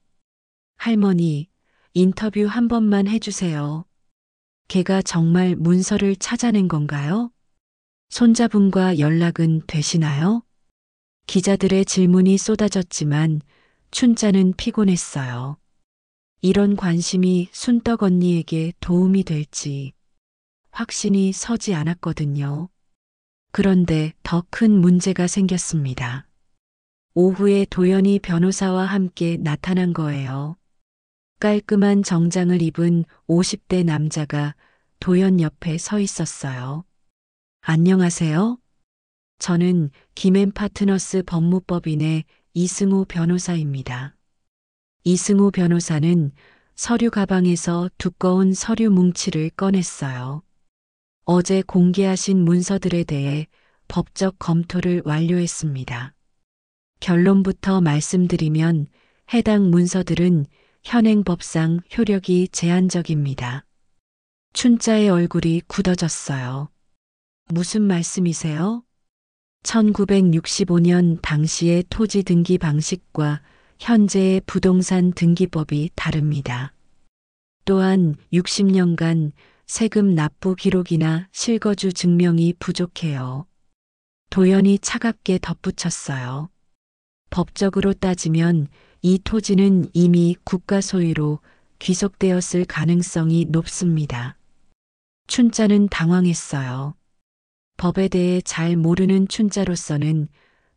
할머니, 인터뷰 한 번만 해주세요. 걔가 정말 문서를 찾아낸 건가요? 손자분과 연락은 되시나요? 기자들의 질문이 쏟아졌지만 춘자는 피곤했어요. 이런 관심이 순떡 언니에게 도움이 될지 확신이 서지 않았거든요. 그런데 더 큰 문제가 생겼습니다. 오후에 도연이 변호사와 함께 나타난 거예요. 깔끔한 정장을 입은 50대 남자가 도연 옆에 서 있었어요. 안녕하세요. 저는 김앤파트너스 법무법인의 이승우 변호사입니다. 이승우 변호사는 서류 가방에서 두꺼운 서류 뭉치를 꺼냈어요. 어제 공개하신 문서들에 대해 법적 검토를 완료했습니다. 결론부터 말씀드리면 해당 문서들은 현행법상 효력이 제한적입니다. 춘자의 얼굴이 굳어졌어요. 무슨 말씀이세요? 1965년 당시의 토지 등기 방식과 현재의 부동산 등기법이 다릅니다. 또한 60년간 세금 납부 기록이나 실거주 증명이 부족해요. 도연이 차갑게 덧붙였어요. 법적으로 따지면 이 토지는 이미 국가 소유로 귀속되었을 가능성이 높습니다. 춘자는 당황했어요. 법에 대해 잘 모르는 춘자로서는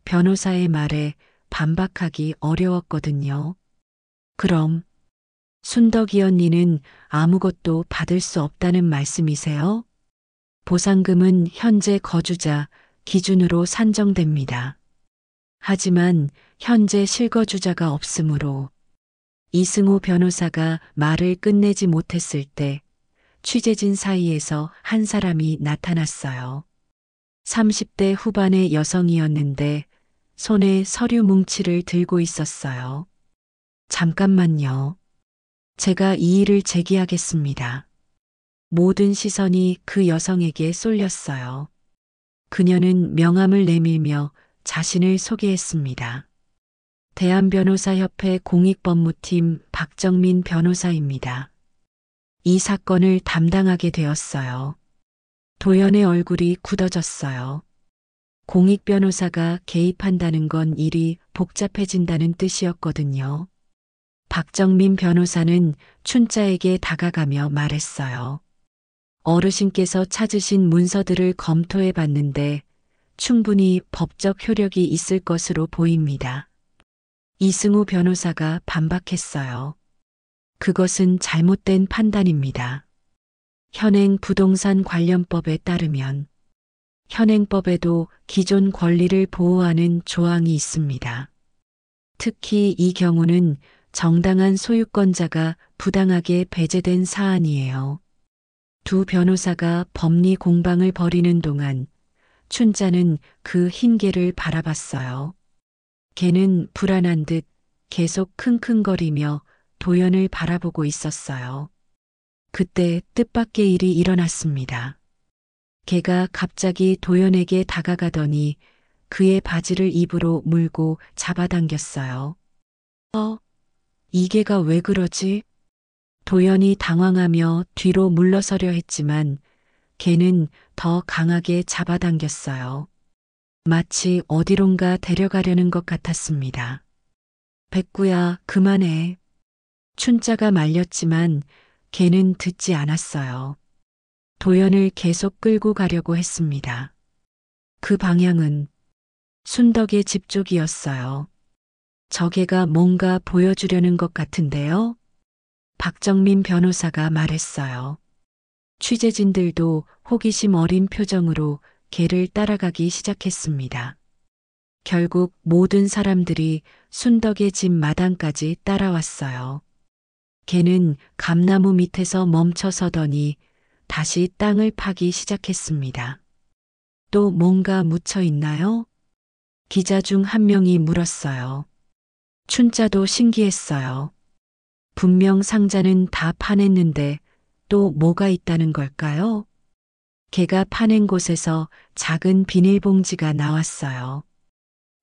변호사의 말에 반박하기 어려웠거든요. 그럼 순덕이 언니는 아무것도 받을 수 없다는 말씀이세요? 보상금은 현재 거주자 기준으로 산정됩니다. 하지만 현재 실거주자가 없으므로 이승우 변호사가 말을 끝내지 못했을 때 취재진 사이에서 한 사람이 나타났어요. 30대 후반의 여성이었는데 손에 서류 뭉치를 들고 있었어요. 잠깐만요. 제가 이 일을 제기하겠습니다. 모든 시선이 그 여성에게 쏠렸어요. 그녀는 명함을 내밀며 자신을 소개했습니다. 대한변호사협회 공익법무팀 박정민 변호사입니다. 이 사건을 담당하게 되었어요. 도연의 얼굴이 굳어졌어요. 공익변호사가 개입한다는 건 일이 복잡해진다는 뜻이었거든요. 박정민 변호사는 춘자에게 다가가며 말했어요. 어르신께서 찾으신 문서들을 검토해 봤는데 충분히 법적 효력이 있을 것으로 보입니다. 이승우 변호사가 반박했어요. 그것은 잘못된 판단입니다. 현행 부동산 관련법에 따르면 현행법에도 기존 권리를 보호하는 조항이 있습니다. 특히 이 경우는 정당한 소유권자가 부당하게 배제된 사안이에요. 두 변호사가 법리 공방을 벌이는 동안 춘자는 그 흰개를 바라봤어요. 개는 불안한 듯 계속 킁킁거리며 도연을 바라보고 있었어요. 그때 뜻밖의 일이 일어났습니다. 개가 갑자기 도연에게 다가가더니 그의 바지를 입으로 물고 잡아당겼어요. 이 개가 왜 그러지? 도연이 당황하며 뒤로 물러서려 했지만 개는 더 강하게 잡아당겼어요. 마치 어디론가 데려가려는 것 같았습니다. 백구야, 그만해. 춘자가 말렸지만 개는 듣지 않았어요. 도연을 계속 끌고 가려고 했습니다. 그 방향은 순덕의 집 쪽이었어요. 저 개가 뭔가 보여주려는 것 같은데요? 박정민 변호사가 말했어요. 취재진들도 호기심 어린 표정으로 개를 따라가기 시작했습니다. 결국 모든 사람들이 순덕의 집 마당까지 따라왔어요. 개는 감나무 밑에서 멈춰 서더니 다시 땅을 파기 시작했습니다. 또 뭔가 묻혀 있나요? 기자 중 한 명이 물었어요. 춘자도 신기했어요. 분명 상자는 다 파냈는데 또 뭐가 있다는 걸까요? 개가 파낸 곳에서 작은 비닐봉지가 나왔어요.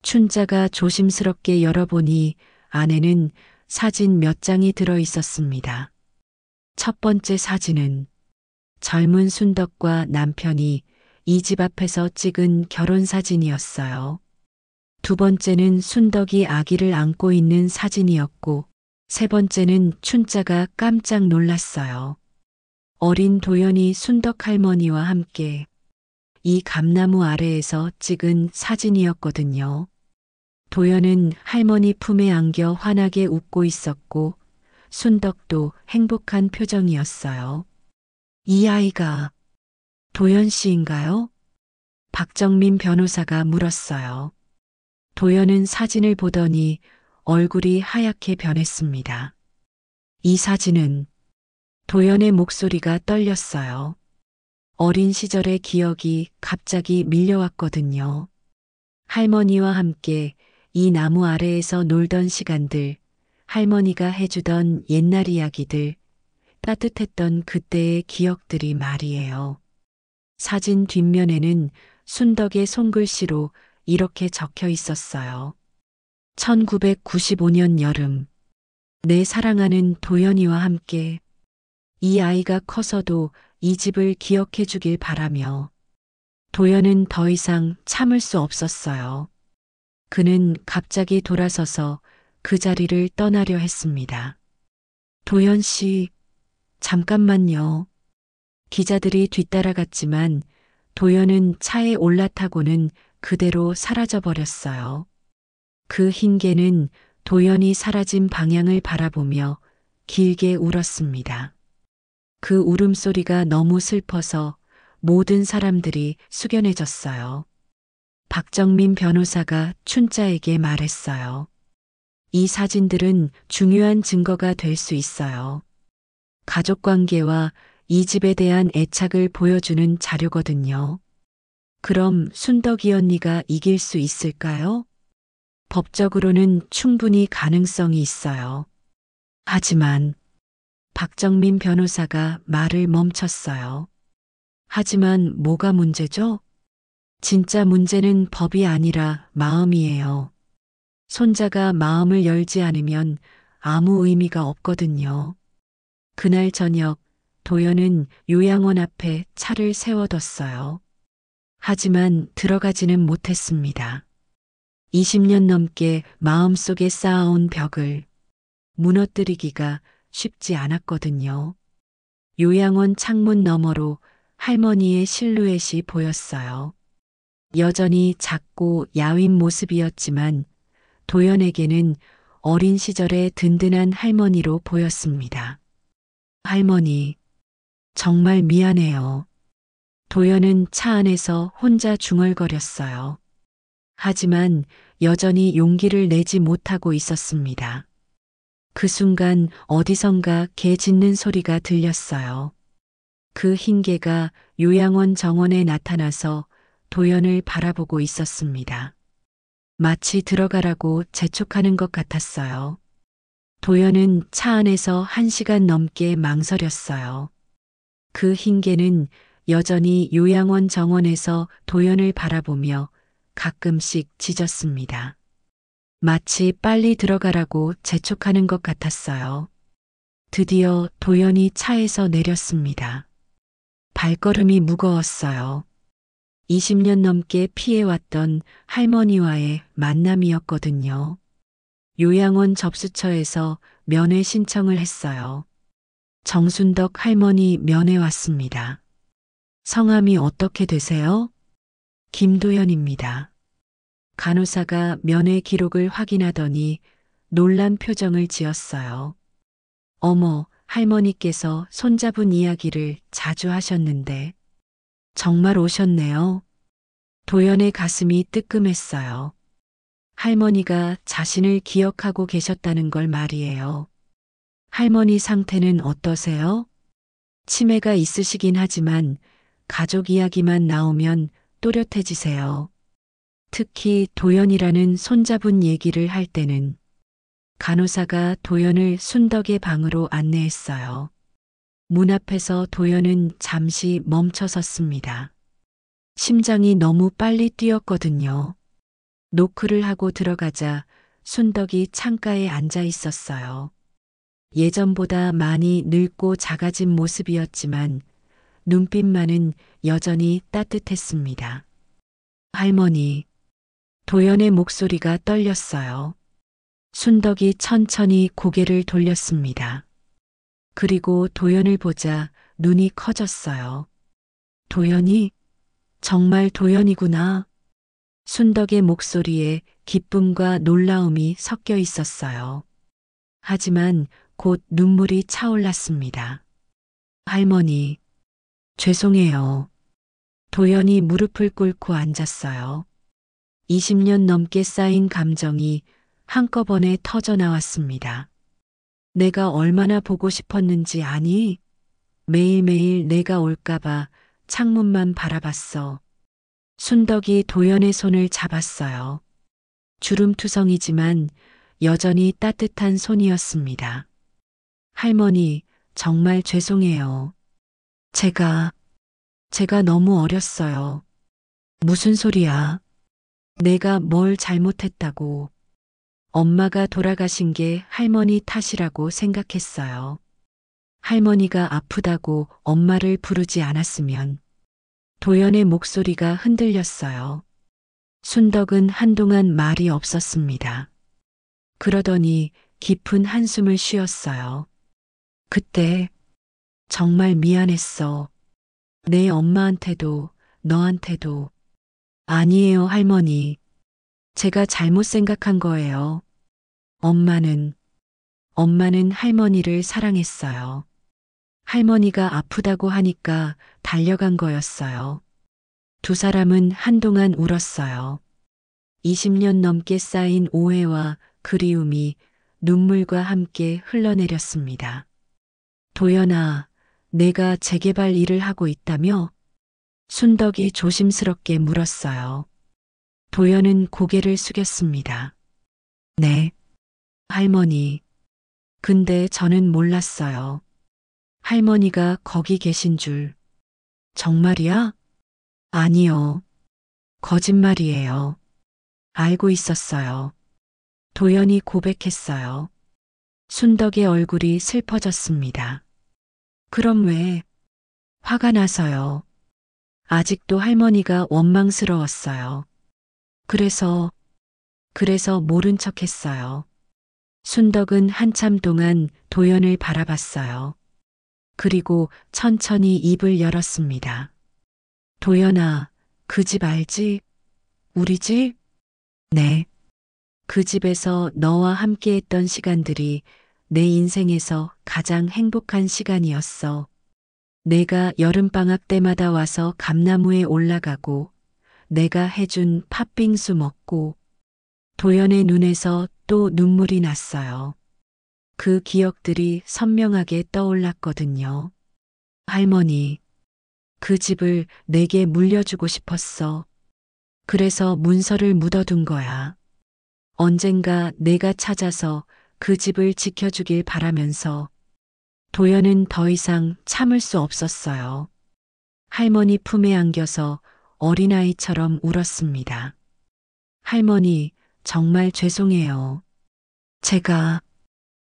춘자가 조심스럽게 열어보니 안에는 사진 몇 장이 들어 있었습니다. 첫 번째 사진은 젊은 순덕과 남편이 이 집 앞에서 찍은 결혼 사진이었어요. 두 번째는 순덕이 아기를 안고 있는 사진이었고, 세 번째는 춘자가 깜짝 놀랐어요. 어린 도연이 순덕 할머니와 함께 이 감나무 아래에서 찍은 사진이었거든요. 도연은 할머니 품에 안겨 환하게 웃고 있었고, 순덕도 행복한 표정이었어요. 이 아이가 도연 씨인가요? 박정민 변호사가 물었어요. 도연은 사진을 보더니 얼굴이 하얗게 변했습니다. 이 사진은 도연의 목소리가 떨렸어요. 어린 시절의 기억이 갑자기 밀려왔거든요. 할머니와 함께 이 나무 아래에서 놀던 시간들, 할머니가 해주던 옛날 이야기들, 따뜻했던 그때의 기억들이 말이에요. 사진 뒷면에는 순덕의 손글씨로 이렇게 적혀 있었어요. 1995년 여름, 내 사랑하는 도연이와 함께 이 아이가 커서도 이 집을 기억해 주길 바라며. 도연은 더 이상 참을 수 없었어요. 그는 갑자기 돌아서서 그 자리를 떠나려 했습니다. 도연 씨, 잠깐만요. 기자들이 뒤따라갔지만 도연은 차에 올라타고는 그대로 사라져 버렸어요. 그 흰 개는 도연이 사라진 방향을 바라보며 길게 울었습니다. 그 울음소리가 너무 슬퍼서 모든 사람들이 숙연해졌어요. 박정민 변호사가 춘자에게 말했어요. 이 사진들은 중요한 증거가 될 수 있어요. 가족관계와 이 집에 대한 애착을 보여주는 자료거든요. 그럼 순덕이 언니가 이길 수 있을까요? 법적으로는 충분히 가능성이 있어요. 하지만 박정민 변호사가 말을 멈췄어요. 하지만 뭐가 문제죠? 진짜 문제는 법이 아니라 마음이에요. 손자가 마음을 열지 않으면 아무 의미가 없거든요. 그날 저녁 도연은 요양원 앞에 차를 세워뒀어요. 하지만 들어가지는 못했습니다. 20년 넘게 마음속에 쌓아온 벽을 무너뜨리기가 쉽지 않았거든요. 요양원 창문 너머로 할머니의 실루엣이 보였어요. 여전히 작고 야윈 모습이었지만 도연에게는 어린 시절의 든든한 할머니로 보였습니다. 할머니, 정말 미안해요. 도연은 차 안에서 혼자 중얼거렸어요. 하지만 여전히 용기를 내지 못하고 있었습니다. 그 순간 어디선가 개 짖는 소리가 들렸어요. 그 흰 개가 요양원 정원에 나타나서 도연을 바라보고 있었습니다. 마치 들어가라고 재촉하는 것 같았어요. 도연은 차 안에서 1시간 넘게 망설였어요. 그 흰 개는 여전히 요양원 정원에서 도연을 바라보며 가끔씩 짖었습니다. 마치 빨리 들어가라고 재촉하는 것 같았어요. 드디어 도연이 차에서 내렸습니다. 발걸음이 무거웠어요. 20년 넘게 피해왔던 할머니와의 만남이었거든요. 요양원 접수처에서 면회 신청을 했어요. 정순덕 할머니 면회 왔습니다. 성함이 어떻게 되세요? 김도연입니다. 간호사가 면회 기록을 확인하더니 놀란 표정을 지었어요. 어머, 할머니께서 손잡은 이야기를 자주 하셨는데 정말 오셨네요. 도연의 가슴이 뜨끔했어요. 할머니가 자신을 기억하고 계셨다는 걸 말이에요. 할머니 상태는 어떠세요? 치매가 있으시긴 하지만 가족 이야기만 나오면 또렷해지세요. 특히 도연이라는 손잡은 얘기를 할 때는 간호사가 도연을 순덕의 방으로 안내했어요. 문 앞에서 도연은 잠시 멈춰 섰습니다. 심장이 너무 빨리 뛰었거든요. 노크를 하고 들어가자 순덕이 창가에 앉아 있었어요. 예전보다 많이 늙고 작아진 모습이었지만 눈빛만은 여전히 따뜻했습니다. 할머니, 도연의 목소리가 떨렸어요. 순덕이 천천히 고개를 돌렸습니다. 그리고 도연을 보자 눈이 커졌어요. 도연이? 정말 도연이구나. 순덕의 목소리에 기쁨과 놀라움이 섞여 있었어요. 하지만 곧 눈물이 차올랐습니다. 할머니, 죄송해요. 도연이 무릎을 꿇고 앉았어요. 20년 넘게 쌓인 감정이 한꺼번에 터져 나왔습니다. 내가 얼마나 보고 싶었는지 아니? 매일매일 내가 올까봐 창문만 바라봤어. 순덕이 도연의 손을 잡았어요. 주름투성이지만 여전히 따뜻한 손이었습니다. 할머니, 정말 죄송해요. 제가 너무 어렸어요. 무슨 소리야? 내가 뭘 잘못했다고. 엄마가 돌아가신 게 할머니 탓이라고 생각했어요. 할머니가 아프다고 엄마를 부르지 않았으면. 도연의 목소리가 흔들렸어요. 순덕은 한동안 말이 없었습니다. 그러더니 깊은 한숨을 쉬었어요. 그때 정말 미안했어. 내 엄마한테도 너한테도. 아니에요, 할머니. 제가 잘못 생각한 거예요. 엄마는 할머니를 사랑했어요. 할머니가 아프다고 하니까 달려간 거였어요. 두 사람은 한동안 울었어요. 20년 넘게 쌓인 오해와 그리움이 눈물과 함께 흘러내렸습니다. 도연아, 내가 재개발 일을 하고 있다며? 순덕이 조심스럽게 물었어요. 도연은 고개를 숙였습니다. 네, 할머니. 근데 저는 몰랐어요. 할머니가 거기 계신 줄. 정말이야? 아니요. 거짓말이에요. 알고 있었어요. 도연이 고백했어요. 순덕의 얼굴이 슬퍼졌습니다. 그럼 왜? 화가 나서요. 아직도 할머니가 원망스러웠어요. 그래서 모른 척 했어요. 순덕은 한참 동안 도연을 바라봤어요. 그리고 천천히 입을 열었습니다. 도연아, 그 집 알지? 우리 집? 네. 그 집에서 너와 함께했던 시간들이 내 인생에서 가장 행복한 시간이었어. 내가 여름방학 때마다 와서 감나무에 올라가고 내가 해준 팥빙수 먹고 도연의 눈에서 또 눈물이 났어요. 그 기억들이 선명하게 떠올랐거든요. 할머니, 그 집을 내게 물려주고 싶었어. 그래서 문서를 묻어둔 거야. 언젠가 내가 찾아서 그 집을 지켜주길 바라면서 도연은 더 이상 참을 수 없었어요. 할머니 품에 안겨서 어린아이처럼 울었습니다. 할머니, 정말 죄송해요.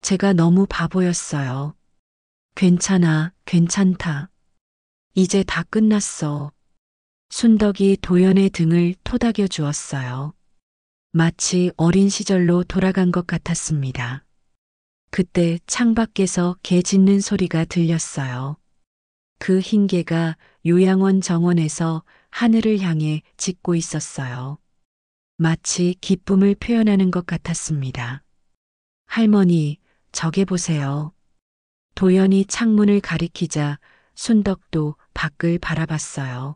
제가 너무 바보였어요. 괜찮아, 괜찮다. 이제 다 끝났어. 순덕이 도연의 등을 토닥여 주었어요. 마치 어린 시절로 돌아간 것 같았습니다. 그때 창밖에서 개 짖는 소리가 들렸어요. 그 흰 개가 요양원 정원에서 하늘을 향해 짖고 있었어요. 마치 기쁨을 표현하는 것 같았습니다. 할머니, 저게 보세요. 도연이 창문을 가리키자 순덕도 밖을 바라봤어요.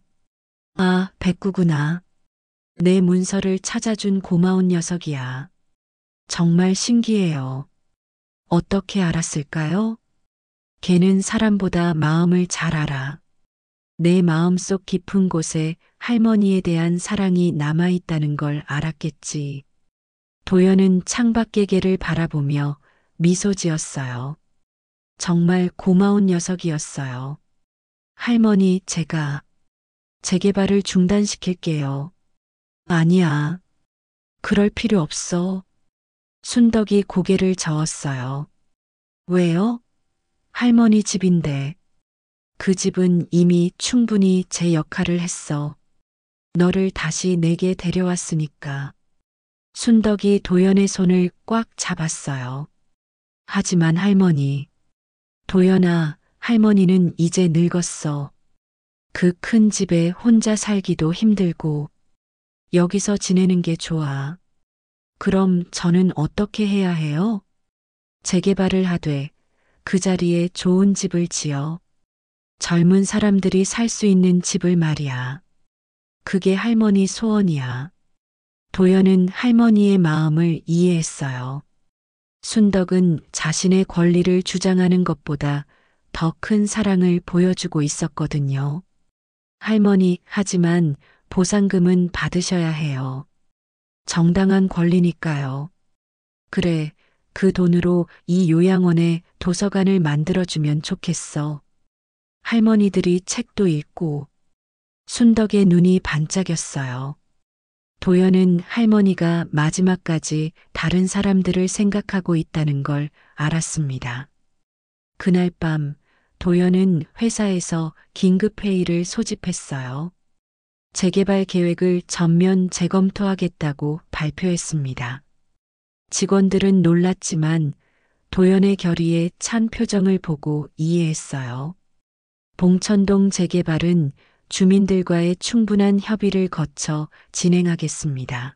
아, 백구구나. 내 문서를 찾아준 고마운 녀석이야. 정말 신기해요. 어떻게 알았을까요? 걔는 사람보다 마음을 잘 알아. 내 마음속 깊은 곳에 할머니에 대한 사랑이 남아있다는 걸 알았겠지. 도연은 창밖의 개를 바라보며 미소 지었어요. 정말 고마운 녀석이었어요. 할머니, 제가 재개발을 중단시킬게요. 아니야. 그럴 필요 없어. 순덕이 고개를 저었어요. 왜요? 할머니 집인데. 그 집은 이미 충분히 제 역할을 했어. 너를 다시 내게 데려왔으니까. 순덕이 도연의 손을 꽉 잡았어요. 하지만 할머니. 도연아, 할머니는 이제 늙었어. 그 큰 집에 혼자 살기도 힘들고 여기서 지내는 게 좋아. 그럼 저는 어떻게 해야 해요? 재개발을 하되 그 자리에 좋은 집을 지어 젊은 사람들이 살 수 있는 집을 말이야. 그게 할머니 소원이야. 도연은 할머니의 마음을 이해했어요. 순덕은 자신의 권리를 주장하는 것보다 더 큰 사랑을 보여주고 있었거든요. 할머니, 하지만 보상금은 받으셔야 해요. 정당한 권리니까요. 그래, 그 돈으로 이 요양원에 도서관을 만들어주면 좋겠어. 할머니들이 책도 읽고. 순덕의 눈이 반짝였어요. 도연은 할머니가 마지막까지 다른 사람들을 생각하고 있다는 걸 알았습니다. 그날 밤 도연은 회사에서 긴급회의를 소집했어요. 재개발 계획을 전면 재검토하겠다고 발표했습니다. 직원들은 놀랐지만 도연의 결의에 찬 표정을 보고 이해했어요. 봉천동 재개발은 주민들과의 충분한 협의를 거쳐 진행하겠습니다.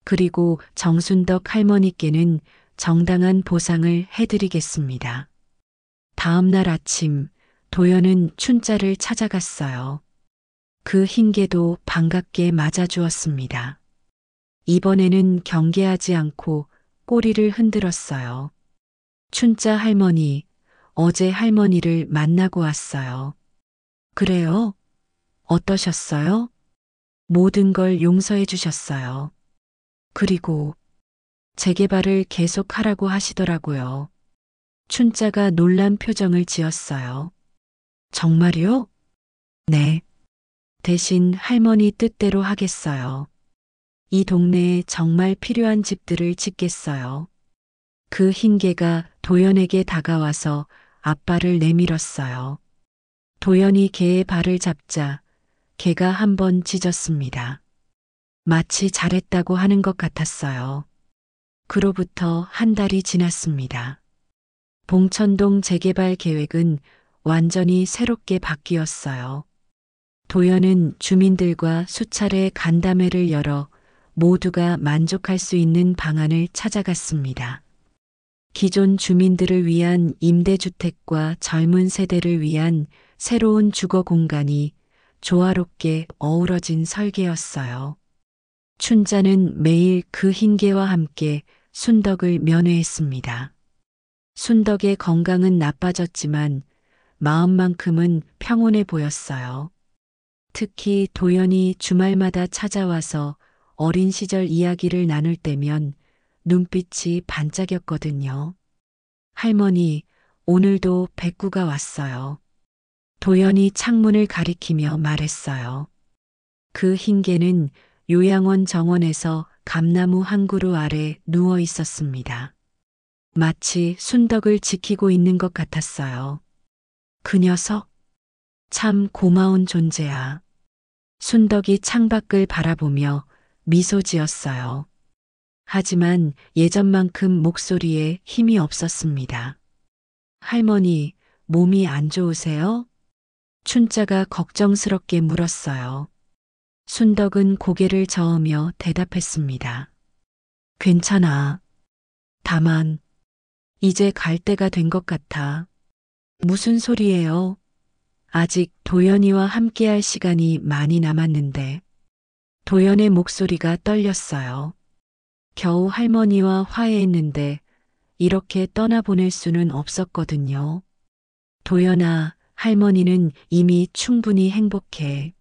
그리고 정순덕 할머니께는 정당한 보상을 해드리겠습니다. 다음 날 아침 도연은 춘자를 찾아갔어요. 그 흰개도 반갑게 맞아주었습니다. 이번에는 경계하지 않고 꼬리를 흔들었어요. 춘자 할머니, 어제 할머니를 만나고 왔어요. 그래요? 어떠셨어요? 모든 걸 용서해 주셨어요. 그리고 재개발을 계속하라고 하시더라고요. 춘자가 놀란 표정을 지었어요. 정말요? 네. 대신 할머니 뜻대로 하겠어요. 이 동네에 정말 필요한 집들을 짓겠어요. 그 흰개가 도연에게 다가와서 앞발을 내밀었어요. 도연이 개의 발을 잡자 개가 한번 짖었습니다. 마치 잘했다고 하는 것 같았어요. 그로부터 한 달이 지났습니다. 봉천동 재개발 계획은 완전히 새롭게 바뀌었어요. 도연은 주민들과 수차례 간담회를 열어 모두가 만족할 수 있는 방안을 찾아갔습니다. 기존 주민들을 위한 임대주택과 젊은 세대를 위한 새로운 주거 공간이 조화롭게 어우러진 설계였어요. 춘자는 매일 그 흰개와 함께 순덕을 면회했습니다. 순덕의 건강은 나빠졌지만 마음만큼은 평온해 보였어요. 특히 도연이 주말마다 찾아와서 어린 시절 이야기를 나눌 때면 눈빛이 반짝였거든요. 할머니, 오늘도 백구가 왔어요. 도연이 창문을 가리키며 말했어요. 그 흰개는 요양원 정원에서 감나무 한 그루 아래 누워 있었습니다. 마치 순덕을 지키고 있는 것 같았어요. 그 녀석, 참 고마운 존재야. 순덕이 창밖을 바라보며 미소 지었어요. 하지만 예전만큼 목소리에 힘이 없었습니다. 할머니, 몸이 안 좋으세요? 춘자가 걱정스럽게 물었어요. 순덕은 고개를 저으며 대답했습니다. 괜찮아. 다만, 이제 갈 때가 된 것 같아. 무슨 소리예요? 아직 도연이와 함께할 시간이 많이 남았는데. 도연의 목소리가 떨렸어요. 겨우 할머니와 화해했는데 이렇게 떠나보낼 수는 없었거든요. 도연아, 할머니는 이미 충분히 행복해.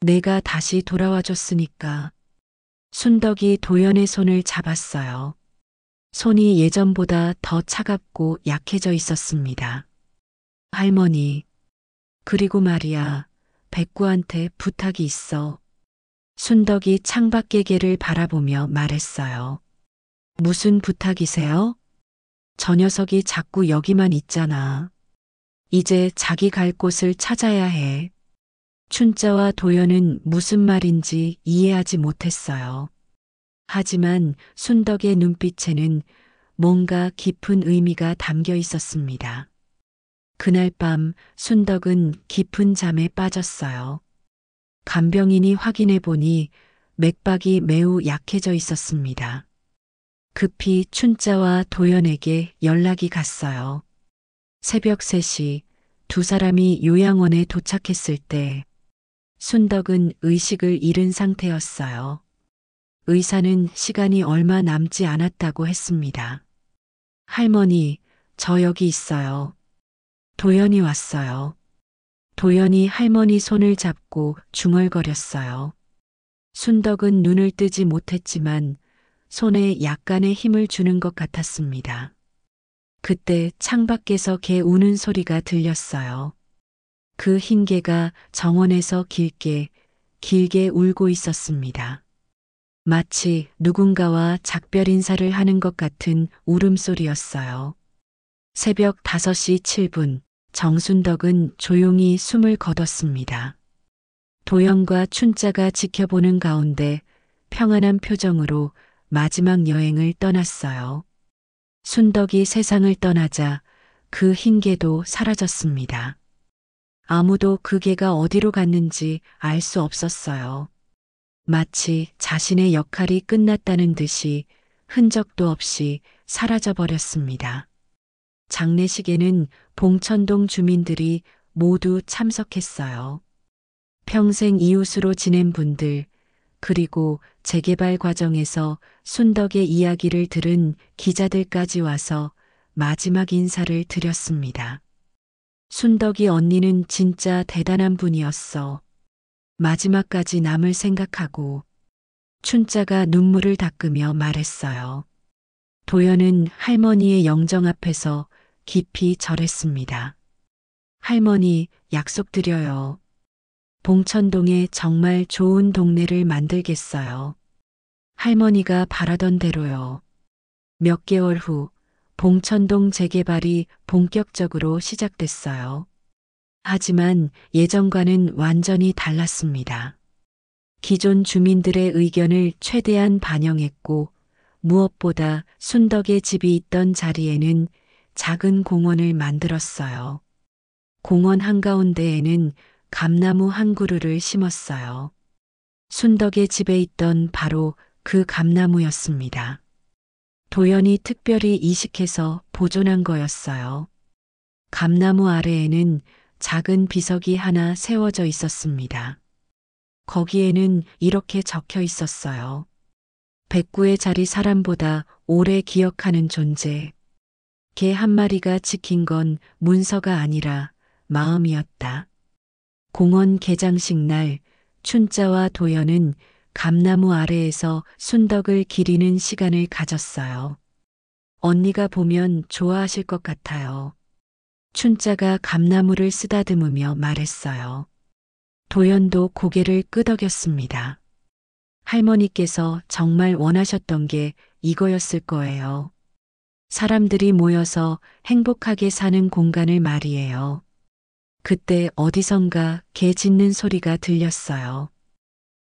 내가 다시 돌아와 줬으니까. 순덕이 도연의 손을 잡았어요. 손이 예전보다 더 차갑고 약해져 있었습니다. 할머니, 그리고 말이야, 백구한테 부탁이 있어. 순덕이 창밖의 개를 바라보며 말했어요. 무슨 부탁이세요? 저 녀석이 자꾸 여기만 있잖아. 이제 자기 갈 곳을 찾아야 해. 춘자와 도연은 무슨 말인지 이해하지 못했어요. 하지만 순덕의 눈빛에는 뭔가 깊은 의미가 담겨 있었습니다. 그날 밤 순덕은 깊은 잠에 빠졌어요. 간병인이 확인해 보니 맥박이 매우 약해져 있었습니다. 급히 춘자와 도연에게 연락이 갔어요. 새벽 3시 두 사람이 요양원에 도착했을 때 순덕은 의식을 잃은 상태였어요. 의사는 시간이 얼마 남지 않았다고 했습니다. 할머니, 저 여기 있어요. 도연이 왔어요. 도연이 할머니 손을 잡고 중얼거렸어요. 순덕은 눈을 뜨지 못했지만 손에 약간의 힘을 주는 것 같았습니다. 그때 창밖에서 개 우는 소리가 들렸어요. 그 흰 개가 정원에서 길게 울고 있었습니다. 마치 누군가와 작별 인사를 하는 것 같은 울음소리였어요. 새벽 5시 7분, 정순덕은 조용히 숨을 거뒀습니다. 도연과 춘자가 지켜보는 가운데 평안한 표정으로 마지막 여행을 떠났어요. 순덕이 세상을 떠나자 그 흰 개도 사라졌습니다. 아무도 그 개가 어디로 갔는지 알 수 없었어요. 마치 자신의 역할이 끝났다는 듯이 흔적도 없이 사라져버렸습니다. 장례식에는 봉천동 주민들이 모두 참석했어요. 평생 이웃으로 지낸 분들, 그리고 재개발 과정에서 순덕의 이야기를 들은 기자들까지 와서 마지막 인사를 드렸습니다. 순덕이 언니는 진짜 대단한 분이었어. 마지막까지 남을 생각하고. 춘자가 눈물을 닦으며 말했어요. 도연은 할머니의 영정 앞에서 깊이 절했습니다. 할머니, 약속드려요. 봉천동에 정말 좋은 동네를 만들겠어요. 할머니가 바라던 대로요. 몇 개월 후 봉천동 재개발이 본격적으로 시작됐어요. 하지만 예전과는 완전히 달랐습니다. 기존 주민들의 의견을 최대한 반영했고 무엇보다 순덕의 집이 있던 자리에는 작은 공원을 만들었어요. 공원 한가운데에는 감나무 한 그루를 심었어요. 순덕의 집에 있던 바로 그 감나무였습니다. 도연이 특별히 이식해서 보존한 거였어요. 감나무 아래에는 작은 비석이 하나 세워져 있었습니다. 거기에는 이렇게 적혀 있었어요. 백구의 자리 사람보다 오래 기억하는 존재. 개 한 마리가 지킨 건 문서가 아니라 마음이었다. 공원 개장식 날 춘자와 도연은 감나무 아래에서 순덕을 기리는 시간을 가졌어요. 언니가 보면 좋아하실 것 같아요. 춘자가 감나무를 쓰다듬으며 말했어요. 도연도 고개를 끄덕였습니다. 할머니께서 정말 원하셨던 게 이거였을 거예요. 사람들이 모여서 행복하게 사는 공간을 말이에요. 그때 어디선가 개 짖는 소리가 들렸어요.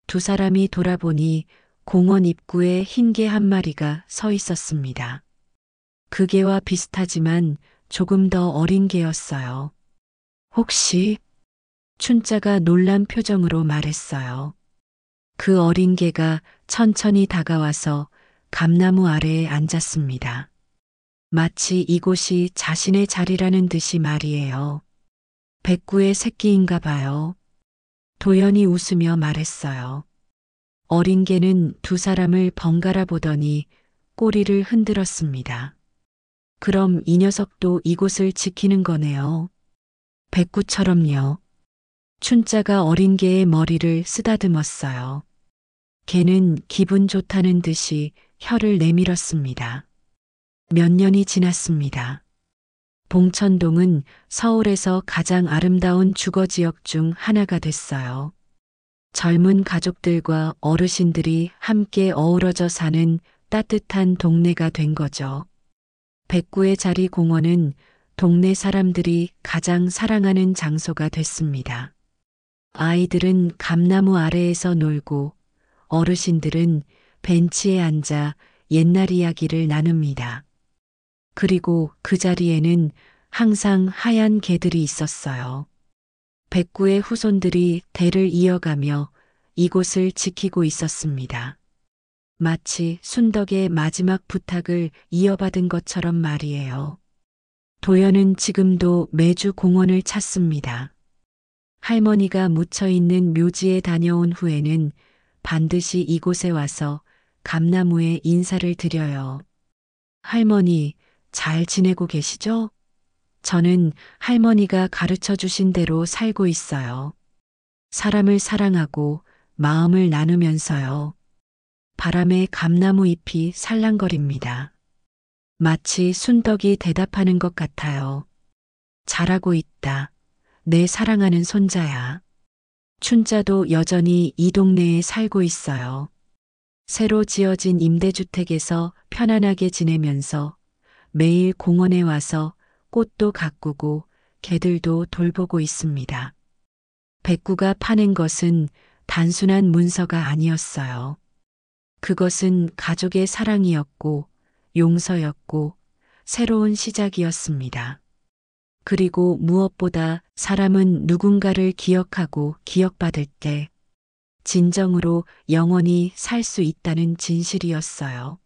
두 사람이 돌아보니 공원 입구에 흰 개 한 마리가 서 있었습니다. 그 개와 비슷하지만 조금 더 어린 개였어요. 혹시? 춘자가 놀란 표정으로 말했어요. 그 어린 개가 천천히 다가와서 감나무 아래에 앉았습니다. 마치 이곳이 자신의 자리라는 듯이 말이에요. 백구의 새끼인가 봐요. 도연이 웃으며 말했어요. 어린 개는 두 사람을 번갈아 보더니 꼬리를 흔들었습니다. 그럼 이 녀석도 이곳을 지키는 거네요. 백구처럼요. 춘자가 어린 개의 머리를 쓰다듬었어요. 개는 기분 좋다는 듯이 혀를 내밀었습니다. 몇 년이 지났습니다. 봉천동은 서울에서 가장 아름다운 주거지역 중 하나가 됐어요. 젊은 가족들과 어르신들이 함께 어우러져 사는 따뜻한 동네가 된 거죠. 백구의 자리 공원은 동네 사람들이 가장 사랑하는 장소가 됐습니다. 아이들은 감나무 아래에서 놀고 어르신들은 벤치에 앉아 옛날 이야기를 나눕니다. 그리고 그 자리에는 항상 하얀 개들이 있었어요. 백구의 후손들이 대를 이어가며 이곳을 지키고 있었습니다. 마치 순덕의 마지막 부탁을 이어받은 것처럼 말이에요. 도연은 지금도 매주 공원을 찾습니다. 할머니가 묻혀있는 묘지에 다녀온 후에는 반드시 이곳에 와서 감나무에 인사를 드려요. 할머니, 잘 지내고 계시죠? 저는 할머니가 가르쳐 주신 대로 살고 있어요. 사람을 사랑하고 마음을 나누면서요. 바람에 감나무 잎이 살랑거립니다. 마치 순덕이 대답하는 것 같아요. 잘하고 있다. 내 사랑하는 손자야. 춘자도 여전히 이 동네에 살고 있어요. 새로 지어진 임대주택에서 편안하게 지내면서 매일 공원에 와서 꽃도 가꾸고 개들도 돌보고 있습니다. 백구가 파낸 것은 단순한 문서가 아니었어요. 그것은 가족의 사랑이었고 용서였고 새로운 시작이었습니다. 그리고 무엇보다 사람은 누군가를 기억하고 기억받을 때 진정으로 영원히 살 수 있다는 진실이었어요.